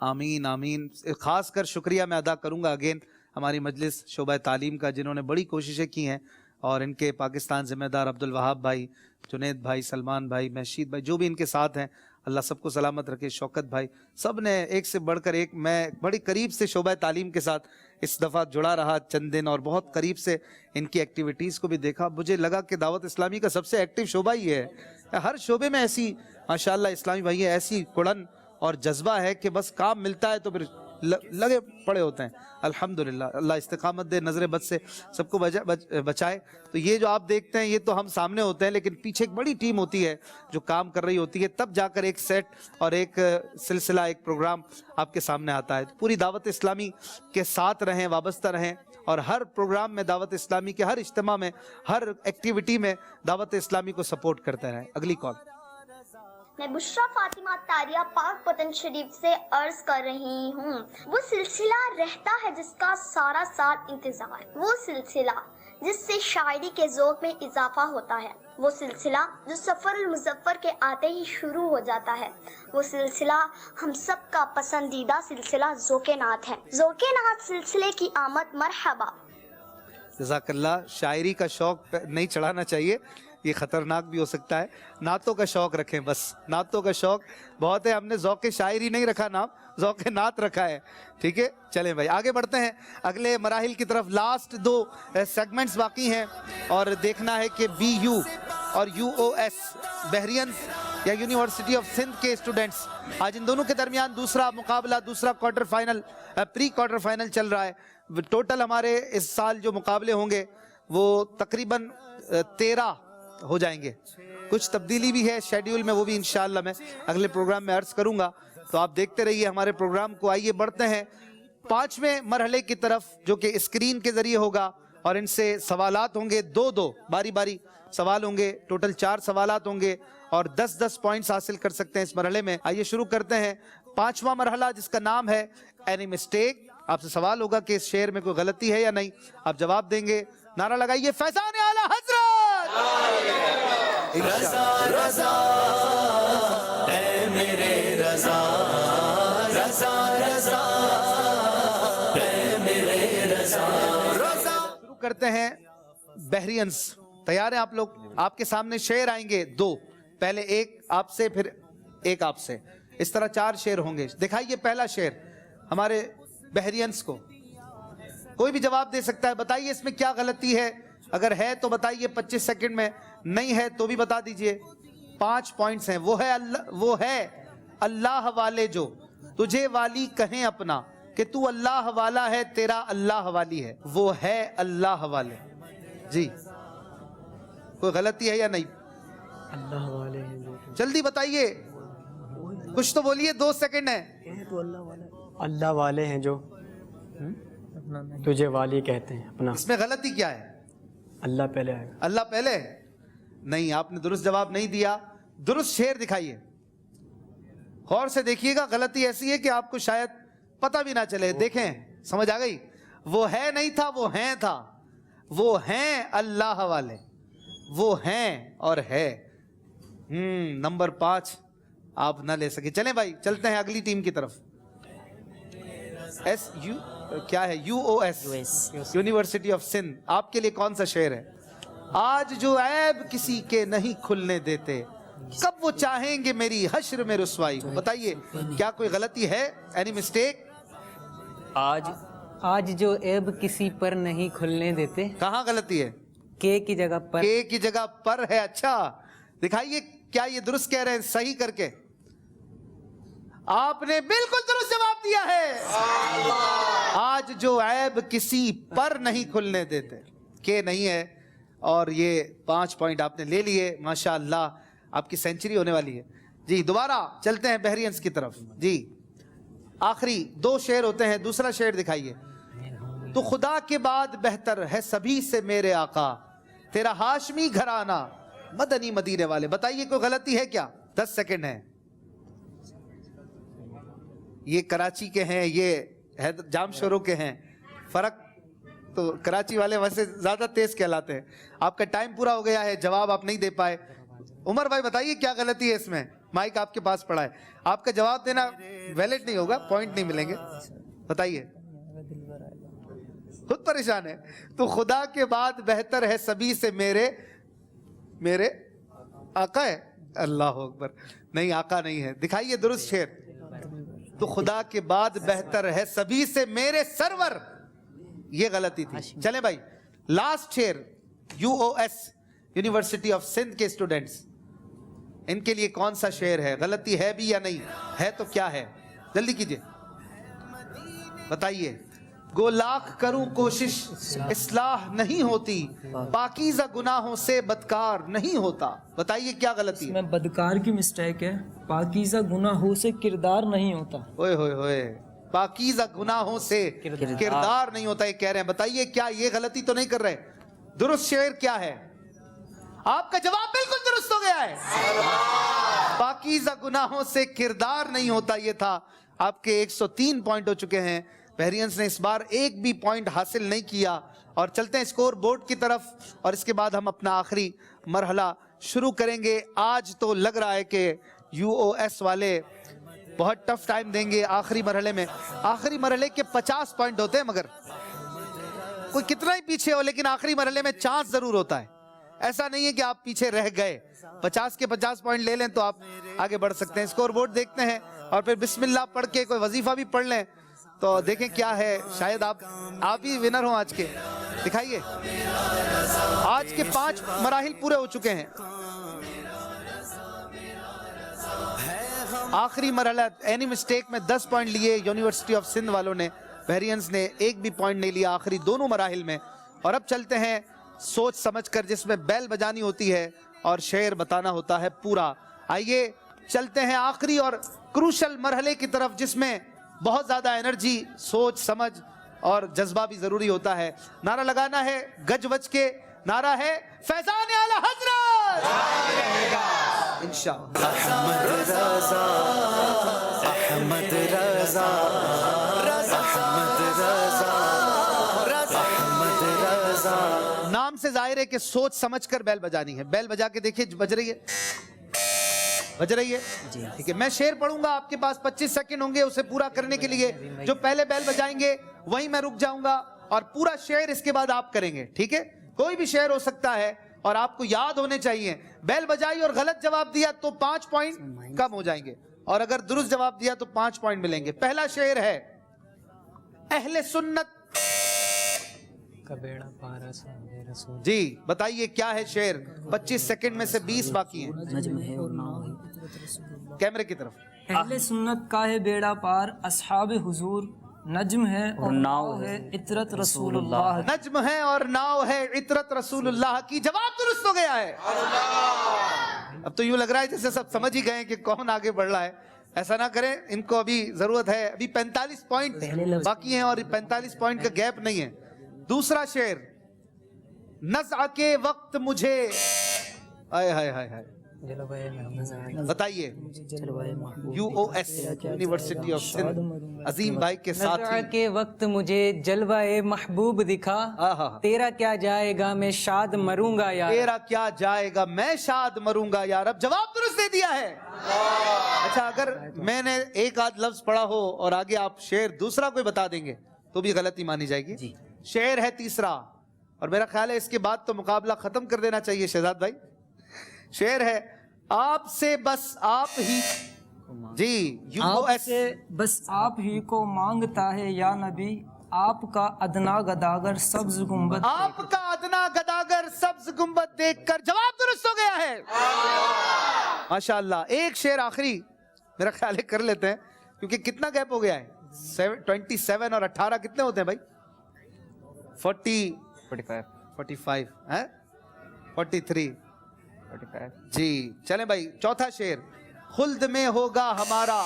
آمین آمین. خاص کر شکریہ میں ادا کروں گا اگین ہماری مجلس شعبہ تعلیم کا, جنہوں نے بڑی کوششیں کی ہیں, اور ان کے پاکستان ذمہ دار عبدالوہاب بھائی, جنید بھائی, سلمان بھائی, محشید بھائی, جو بھی ان کے ساتھ ہیں, اللہ سب کو سلامت رکھے. شوکت بھائی, سب نے ایک سے بڑھ کر ایک. میں بڑی قریب سے شعبہ تعلیم کے ساتھ اس دفعہ جڑا رہا چند دن, اور بہت قریب سے ان کی ایکٹیویٹیز کو بھی دیکھا. مجھے لگا کہ دعوت اسلامی کا سب سے ایکٹیو شعبہ ہی ہے. ہر شعبے میں ایسی ماشاءاللہ اسلامی بھائی ایسی کڑن اور جذبہ ہے کہ بس کام ملتا ہے تو پھر لگے پڑے ہوتے ہیں. الحمدللہ, اللہ استقامت دے, نظر بد سے سب کو بچائے. تو یہ جو آپ دیکھتے ہیں یہ تو ہم سامنے ہوتے ہیں, لیکن پیچھے ایک بڑی ٹیم ہوتی ہے جو کام کر رہی ہوتی ہے, تب جا کر ایک سیٹ اور ایک سلسلہ, ایک پروگرام آپ کے سامنے آتا ہے. پوری دعوت اسلامی کے ساتھ رہیں, وابستہ رہیں, اور ہر پروگرام میں دعوت اسلامی کے, ہر اجتماع میں, ہر ایکٹیویٹی میں دعوت اسلامی کو سپورٹ کرتے رہیں. اگلی کال. میں بشرا فاطمہ تاریہ پاک پتن شریف سے عرض کر رہی ہوں. وہ سلسلہ رہتا ہے جس کا سارا سال انتظار, وہ سلسلہ جس سے شاعری کے ذوق میں اضافہ ہوتا ہے, وہ سلسلہ جو سفر المظفر کے آتے ہی شروع ہو جاتا ہے, وہ سلسلہ ہم سب کا پسندیدہ سلسلہ ذوق نعت ہے. ذوق نعت سلسلے کی آمد مرحبا. جزاک اللہ. شاعری کا شوق نہیں چڑھانا چاہیے, یہ خطرناک بھی ہو سکتا ہے. نعتوں کا شوق رکھیں, بس نعتوں کا شوق بہت ہے. ہم نے ذوق شاعری نہیں رکھا نام, ذوق نعت رکھا ہے. ٹھیک ہے, چلیں بھائی آگے بڑھتے ہیں اگلے مراحل کی طرف. لاسٹ 2 سیگمنٹس باقی ہیں, اور دیکھنا ہے کہ بی یو اور UOS بحرینز یا یونیورسٹی آف سندھ کے اسٹوڈنٹس, آج ان دونوں کے درمیان دوسرا مقابلہ, دوسرا quarter final, pre quarter final چل رہا ہے. ٹوٹل ہمارے اس سال جو مقابلے ہوں گے وہ تقریباً 13 ہو جائیں گے. کچھ تبدیلی بھی ہے شیڈیول میں, وہ بھی انشاءاللہ میں اگلے پروگرام میں عرض کروں گا. تو آپ دیکھتے رہیے ہمارے پروگرام کو. آئیے بڑھتے ہیں 5ویں مرحلے کی طرف, جو کہ اسکرین کے ذریعے ہوگا, اور ان سے سوالات ہوں گے 2-2 باری باری سوال ہوں گے. ٹوٹل 4 سوالات ہوں گے, اور 10-10 پوائنٹس حاصل کر سکتے ہیں اس مرحلے میں. آئیے شروع کرتے ہیں 5واں مرحلہ, جس کا نام ہے اینی مسٹیک. آپ سے سوال ہوگا کہ اس شعر میں کوئی غلطی ہے یا نہیں, آپ جواب دیں گے. نعرہ لگائیے فیضان اعلی حضرت. رضا رضا اے میرے رضا, رضا رضا اے میرے رضا. شروع کرتے ہیں. بحرینز تیار ہیں آپ لوگ؟ آپ کے سامنے شعر آئیں گے 2, پہلے ایک آپ سے, پھر ایک آپ سے, اس طرح 4 شعر ہوں گے. دکھائیے پہلا شعر ہمارے بحرینز کو. کوئی بھی جواب دے سکتا ہے. بتائیے اس میں کیا غلطی ہے, اگر ہے تو بتائیے 25 سیکنڈ میں, نہیں ہے تو بھی بتا دیجئے. 5 پوائنٹس ہیں. وہ ہے اللہ والے جو تجھے والی کہیں اپنا, کہ تو اللہ والا ہے تیرا اللہ والی ہے. وہ ہے اللہ والے. جی کوئی غلطی ہے یا نہیں؟ اللہ والے ہیں جو, جلدی بتائیے, کچھ تو بولیے, 2 سیکنڈ ہیں. اللہ والے ہیں جو تجھے والی کہتے ہیں اپنا. اس میں غلطی کیا ہے؟ اللہ پہلے آئے گا. اللہ پہلے نہیں, آپ نے درست جواب نہیں دیا. درست شعر دکھائیے, غور سے دیکھیے گا. غلطی ایسی ہے کہ آپ کو شاید پتہ بھی نہ چلے. دیکھیں, سمجھ آ گئی؟ وہ ہے نہیں تھا, وہ ہیں تھا. وہ ہیں اللہ والے, وہ ہیں اور ہے. نمبر 5 آپ نہ لے سکے. چلیں بھائی چلتے ہیں اگلی ٹیم کی طرف. کیا ہے UOS یونیورسٹی آف سندھ. آپ کے لیے کون سا شعر ہے؟ آج جو عیب کسی کے نہیں کھلنے دیتے, کب وہ چاہیں گے میری حشر میں رسوائی کو. بتائیے کیا کوئی غلطی ہے, اینی مسٹیک؟ آج جو عیب کسی پر نہیں کھلنے دیتے. کہاں غلطی ہے؟ کے کی جگہ پر. کے کی جگہ پر ہے. اچھا دکھائیے کیا یہ درست کہہ رہے ہیں, صحیح کر کے. آپ نے بالکل درست جواب دیا ہے. آج جو عیب کسی پر نہیں کھلنے دیتے, کہ نہیں ہے. اور یہ 5 پوائنٹ آپ نے لے لیے. ماشاءاللہ آپ کی سینچری ہونے والی ہے. جی دوبارہ چلتے ہیں بحرینز کی طرف. جی آخری 2 شعر ہوتے ہیں. دوسرا شعر دکھائیے. تو خدا کے بعد بہتر ہے سبھی سے میرے آقا تیرا ہاشمی گھرانہ مدنی مدینے والے. بتائیے کوئی غلطی ہے کیا؟ 10 سیکنڈ ہیں. یہ کراچی کے ہیں, یہ جام شورو کے ہیں. فرق تو کراچی والے ویسے زیادہ تیز کہلاتے ہیں. آپ کا ٹائم پورا ہو گیا ہے, جواب آپ نہیں دے پائے. عمر بھائی بتائیے کیا غلطی ہے اس میں؟ مائک آپ کے پاس پڑا ہے, آپ کا جواب دینا ویلڈ نہیں ہوگا, پوائنٹ نہیں ملیں گے. بتائیے, خود پریشان ہے. تو خدا کے بعد بہتر ہے سبھی سے میرے آقا ہے. اللہ اکبر, نہیں آقا نہیں ہے. دکھائیے درست شعر. تو خدا کے بعد بہتر ہے سبھی سے میرے سرور, یہ غلطی تھی. چلیں بھائی, لاسٹ شعر UOS یونیورسٹی آف سندھ کے اسٹوڈنٹس, ان کے لیے کون سا شعر ہے؟ غلطی ہے بھی یا نہیں ہے تو کیا ہے؟ جلدی کیجئے, بتائیے. گو لاکھ کروں کوشش اصلاح نہیں ہوتی, پاکیزہ گناہوں سے بدکار نہیں ہوتا. بتائیے کیا غلطی ہے؟ میں بدکار کی مسٹیک ہے, پاکیزہ گناہوں سے کردار نہیں ہوتا. ہوئے ہوئے ہوئے, پاکیزہ گناہوں سے کردار نہیں ہوتا, یہ کہہ رہے ہیں. بتائیے کیا یہ غلطی تو نہیں کر رہے؟ درست شعر کیا ہے؟ آپ کا جواب بالکل درست ہو گیا ہے. پاکیزہ گناہوں سے کردار نہیں ہوتا, یہ تھا. آپ کے 103 پوائنٹ ہو چکے ہیں. بحرینز نے اس بار ایک بھی پوائنٹ حاصل نہیں کیا. اور چلتے ہیں اسکور بورڈ کی طرف, اور اس کے بعد ہم اپنا آخری مرحلہ شروع کریں گے. آج تو لگ رہا ہے کہ UOS والے بہت ٹف ٹائم دیں گے آخری مرحلے میں. آخری مرحلے کے 50 پوائنٹ ہوتے ہیں, مگر کوئی کتنا ہی پیچھے ہو لیکن آخری مرحلے میں چانس ضرور ہوتا ہے. ایسا نہیں ہے کہ آپ پیچھے رہ گئے. 50 کے 50 پوائنٹ لے لیں تو آپ آگے بڑھ سکتے ہیں. اسکور بورڈ دیکھتے ہیں اور پھر بسم اللہ پڑھ کے کوئی وظیفہ بھی پڑھ لیں تو دیکھیں کیا ہے. شاید آپ ہی ونر ہوں آج کے. دکھائیے, آج کے 5 مراحل پورے ہو چکے ہیں. آخری مرحلہ اینی مسٹیک میں 10 پوائنٹ لیے یونیورسٹی آف سندھ والوں نے. بحرینز نے ایک بھی پوائنٹ نہیں لیا آخری دونوں مراحل میں. اور اب چلتے ہیں سوچ سمجھ کر, جس میں بیل بجانی ہوتی ہے اور شعر بتانا ہوتا ہے پورا. آئیے چلتے ہیں آخری اور کروشل مرحلے کی طرف, جس میں بہت زیادہ انرجی, سوچ سمجھ اور جذبہ بھی ضروری ہوتا ہے. نعرہ لگانا ہے گج وج کے, نعرہ ہے فیضان اعلی حضرت انشاءاللہ. احمد رضا, احمد رضا, احمد رضا, احمد رضا. نام سے ظاہر ہے کہ سوچ سمجھ کر بیل بجانی ہے. بیل بجا کے دیکھیے, بج رہی ہے, بج رہی ہے. ٹھیک ہے, میں شعر پڑھوں گا, آپ کے پاس 25 سیکنڈ ہوں گے اسے پورا کرنے کے لیے. جو پہلے بیل بجائیں گے وہیں میں رک جاؤں گا, اور پورا شعر اس کے بعد آپ کریں گے. ٹھیک ہے, کوئی بھی شعر ہو سکتا ہے اور آپ کو یاد ہونے چاہیے. بیل بجائی اور غلط جواب دیا تو 5 پوائنٹ کم ہو جائیں گے, اور اگر درست جواب دیا تو 5 پوائنٹ ملیں گے. پہلا شعر ہے اہل سنت کا بیڑا پارا صحابہ رسول. جی بتائیے کیا ہے شعر؟ 25 سیکنڈ میں سے 20 باقی ہیں. کیمرے کی طرف. اہل سنت کا ہے بیڑا پار, اصحاب حضور نجم ہے اور ناؤ ہے عطرت رسول اللہ. نجم ہے اور ناؤ ہے عطرت رسول اللہ کی. جواب درست ہو گیا ہے. اب تو یوں لگ رہا ہے جیسے سب سمجھ ہی گئے کہ کون آگے بڑھ رہا ہے. ایسا نہ کریں, ان کو ابھی ضرورت ہے. ابھی 45 پوائنٹ باقی ہیں اور 45 پوائنٹ کا گیپ نہیں ہے. دوسرا شعر, نزع کے وقت مجھے, آئے ہائے ہائے ہائے, بتائیے. UOS یونیورسٹی آف سندھ عظیم بھائی کے ساتھ نزع کے وقت مجھے جلوہ محبوب دکھا, تیرا کیا جائے گا میں شاد مروں گا یار. تیرا کیا جائے گا میں شاد مروں گا یار. اب جواب درست دے دیا ہے. اچھا, اگر میں نے ایک آدھ لفظ پڑھا ہو اور آگے آپ شعر دوسرا کوئی بتا دیں گے تو بھی غلطی مانی جائے گی. شعر ہے تیسرا, اور میرا خیال ہے اس کے بعد تو مقابلہ ختم کر دینا چاہیے شہزاد بھائی. شعر ہے آپ سے بس آپ ہی, جی آپ سے بس آپ ہی کو مانگتا ہے یا نبی, آپ کا ادنا گداگر سبز گنبد. آپ کا ادنا گداگر سبز گنبد دیکھ کر. جواب درست ہو گیا ہے. ماشاءاللہ. ایک شعر آخری میرا خیال ہے کر لیتے ہیں, کیونکہ کتنا گیپ ہو گیا ہے. 27 اور 18 کتنے ہوتے ہیں بھائی؟ 45 ہیں, 43 جی. چلیں بھائی, چوتھا شعر. خلد میں ہوگا ہمارا,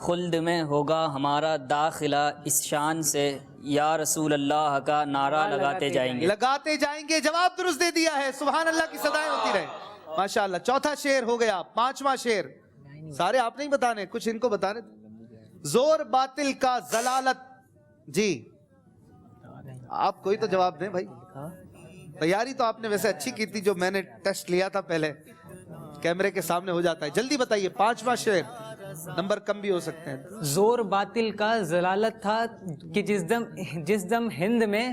خلد میں ہوگا ہمارا داخلہ اس شان سے, یا رسول اللہ کا نعرہ لگاتے جائیں گے. لگاتے جائیں گے. جواب درست دے دیا ہے. سبحان اللہ کی صدائیں ہوتی رہے. ماشاءاللہ. چوتھا شعر ہو گیا. پانچواں شعر سارے آپ نہیں بتانے, کچھ ان کو بتانے. زور باطل کا ضلالت. جی آپ کوئی تو جواب دیں بھائی. تیاری تو آپ نے ویسے اچھی کی تھی, جو میں نے ٹیسٹ لیا تھا پہلے, کیمرے کے سامنے ہو جاتا ہے. جلدی بتائیے. پانچواں شعر, نمبر کم بھی ہو سکتے ہیں. زور باطل کا ضلالت تھا کہ جس دم ہند میں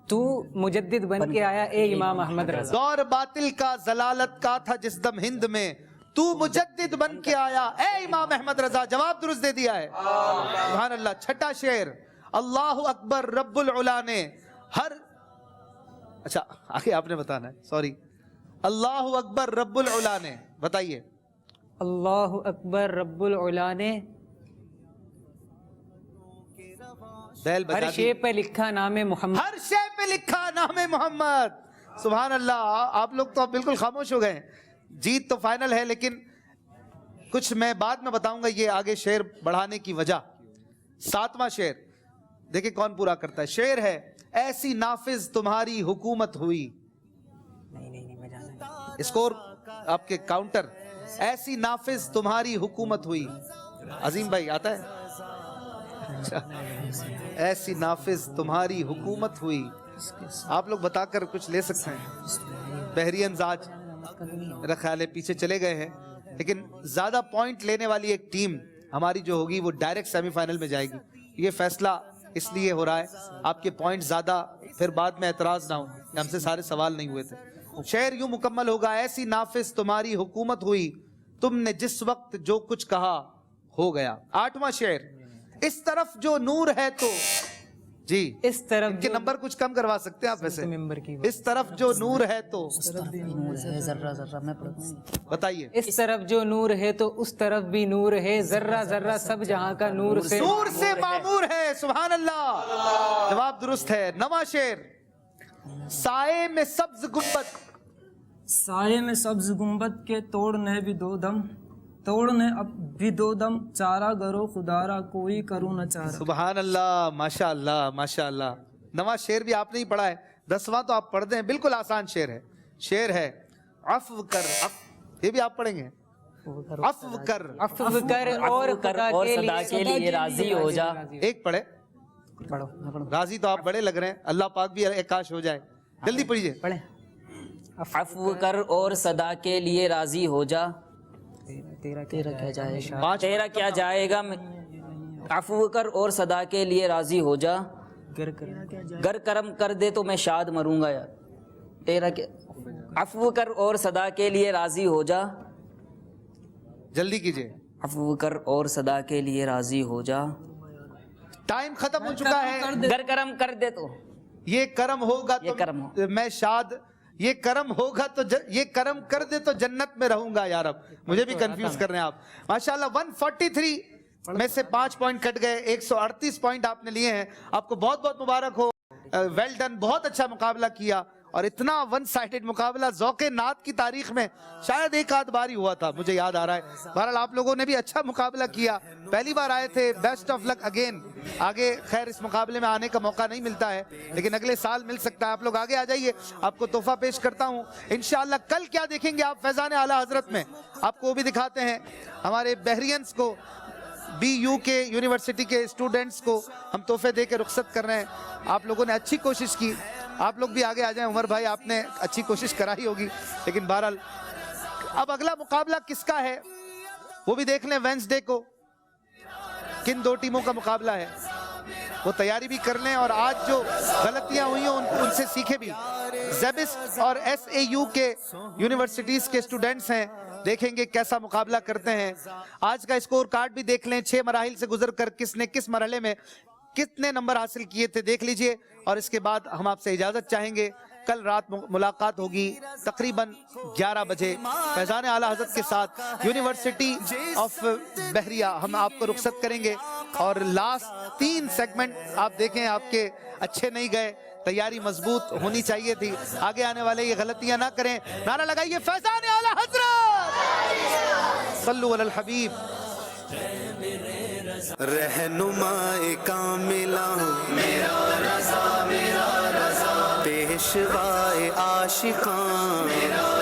تو مجدد بن کے آیا اے امام احمد رضا. زور باطل کا ضلالت کا تھا جس دم ہند میں تو مجدد بن کے آیا اے امام احمد رضا. جواب درست دے دیا ہے. سبحان اللہ. چھٹا شعر, اللہ اکبر رب العلا نے ہر, اچھا آگے آپ نے بتانا ہے, سوری. اللہ اکبر رب العلا نے, بتائیے. اللہ اکبر رب العلا نے ہر شے پہ لکھا نام محمد. ہر شے پہ لکھا نام محمد. سبحان اللہ. آپ لوگ تو اب بالکل خاموش ہو گئے. جیت تو فائنل ہے, لیکن کچھ میں بعد میں بتاؤں گا یہ آگے شعر بڑھانے کی وجہ. ساتواں شعر دیکھیں کون پورا کرتا ہے. شعر ہے, ایسی نافذ تمہاری حکومت ہوئی. اسکور آپ کے کاؤنٹر. ایسی نافذ تمہاری حکومت ہوئی. عظیم بھائی آتا ہے. ایسی نافذ تمہاری حکومت ہوئی. آپ لوگ بتا کر کچھ لے سکتے ہیں. بحرینز آج میرا خیال ہے پیچھے چلے گئے ہیں, لیکن زیادہ پوائنٹ لینے والی ایک ٹیم ہماری جو ہوگی وہ ڈائریکٹ سیمی فائنل میں جائے گی. یہ فیصلہ اس لیے ہو رہا ہے آپ کے پوائنٹ زیادہ, پھر بعد میں اعتراض نہ ہو کہ ہم سے سارے سوال نہیں ہوئے تھے. شعر یوں مکمل ہوگا, ایسی نافذ تمہاری حکومت ہوئی, تم نے جس وقت جو کچھ کہا ہو گیا. آٹھواں شعر, اس طرف جو نور ہے تو, جی اس طرف کے نمبر کچھ کم کروا سکتے ہیں آپ ویسے. اس طرف جو نور ہے تو, بتائیے. اس طرف جو نور ہے تو اس طرف بھی نور ہے, ذرہ ذرہ سب جہاں کا نور سے معمور ہے. سبحان اللہ. جواب درست ہے. نواں شعر, سائے میں سبز گنبد. سائے میں سبز گنبد کے توڑنے بھی دو دم, توڑنے اب بھی دو دم, چارہ گرو خدارا کوئی کروں نہ چارہ. سبحان اللہ. ماشاء اللہ ماشاء اللہ. نواں شعر بھی آپ نے ہی پڑھا ہے. 10واں تو آپ پڑھ دیں, بالکل آسان شعر ہے. شعر ہے, عفو کر. یہ بھی آپ پڑھیں گے. عفو کر اور صدا کے لیے راضی ہو جا. ایک پڑھے. راضی تو آپ بڑے لگ رہے ہیں, اللہ پاک بھی ایک کاش ہو جائے. جلدی پڑھیے. عفو کر اور صدا کے لیے راضی ہو جا. تیرا کیا جائے گا. عفو کر اور صدا کے لیے راضی ہو جا, گر کرم کر دے تو میں شاد مروں گا. یار تیرا کیا. عفو کر اور صدا کے لیے راضی ہو جا. جلدی کیجئے. عفو کر اور صدا کے لیے راضی ہو جا. ٹائم ختم ہو چکا ہے. گر کرم کر دے تو یہ کرم ہوگا تو میں شاد, یہ کرم ہوگا تو یہ کرم کر دے تو جنت میں رہوں گا. یار اب مجھے بھی کنفیوز کر رہے ہیں آپ. ماشاءاللہ. 143 میں سے 5 پوائنٹ کٹ گئے. 138 پوائنٹ آپ نے لیے ہیں. آپ کو بہت بہت مبارک ہو. Well done. بہت اچھا مقابلہ کیا, اور اتنا ون سائیڈڈ مقابلہ ذوق نعت کی تاریخ میں شاید ایک آدھ بار ہی ہوا تھا, مجھے یاد آ رہا ہے. بہرحال آپ لوگوں نے بھی اچھا مقابلہ کیا. پہلی بار آئے تھے. Best of luck again. آگے خیر اس مقابلے میں آنے کا موقع نہیں ملتا ہے, لیکن اگلے سال مل سکتا ہے. آپ لوگ آگے آ جائیے, آپ کو تحفہ پیش کرتا ہوں انشاءاللہ. کل کیا دیکھیں گے آپ فیضان اعلیٰ حضرت میں, آپ کو وہ بھی دکھاتے ہیں. ہمارے بحرینز کو, بی یو کے یونیورسٹی کے اسٹوڈنٹس کو ہم تحفے دے کے رخصت کر رہے ہیں. آپ لوگوں نے اچھی کوشش کی, آپ لوگ بھی آگے آ جائیں. عمر بھائی آپ نے اچھی کوشش کرائی ہوگی, لیکن بہرحال اب اگلا مقابلہ کس کا ہے وہ بھی دیکھ لیں. وینسڈے کو کن 2 ٹیموں کا مقابلہ ہے وہ تیاری بھی کر لیں, اور آج جو غلطیاں ہوئی ہیں ان سے سیکھے بھی. زیبس اور ایس اے یو کے یونیورسٹیز کے اسٹوڈنٹس ہیں, دیکھیں گے کیسا مقابلہ کرتے ہیں. آج کا اسکور کارڈ بھی دیکھ لیں, 6 مراحل سے گزر کر کس نے کس مرحلے میں کتنے نمبر حاصل کیے تھے دیکھ لیجئے. اور اس کے بعد ہم آپ سے اجازت چاہیں گے. کل رات ملاقات ہوگی تقریباً 11 بجے فیضان اعلیٰ حضرت کے ساتھ یونیورسٹی آف بحریہ. ہم آپ کو رخصت کریں گے, اور لاسٹ 3 سیگمنٹ آپ دیکھیں آپ کے اچھے نہیں گئے, تیاری مضبوط ہونی چاہیے تھی. آگے آنے والے یہ غلطیاں نہ کریں. نعرہ لگائیے فیضان اعلیٰ حضرت. صلو علی الحبیب. رہنما کاملہ میرا پیشوائے عاشقاں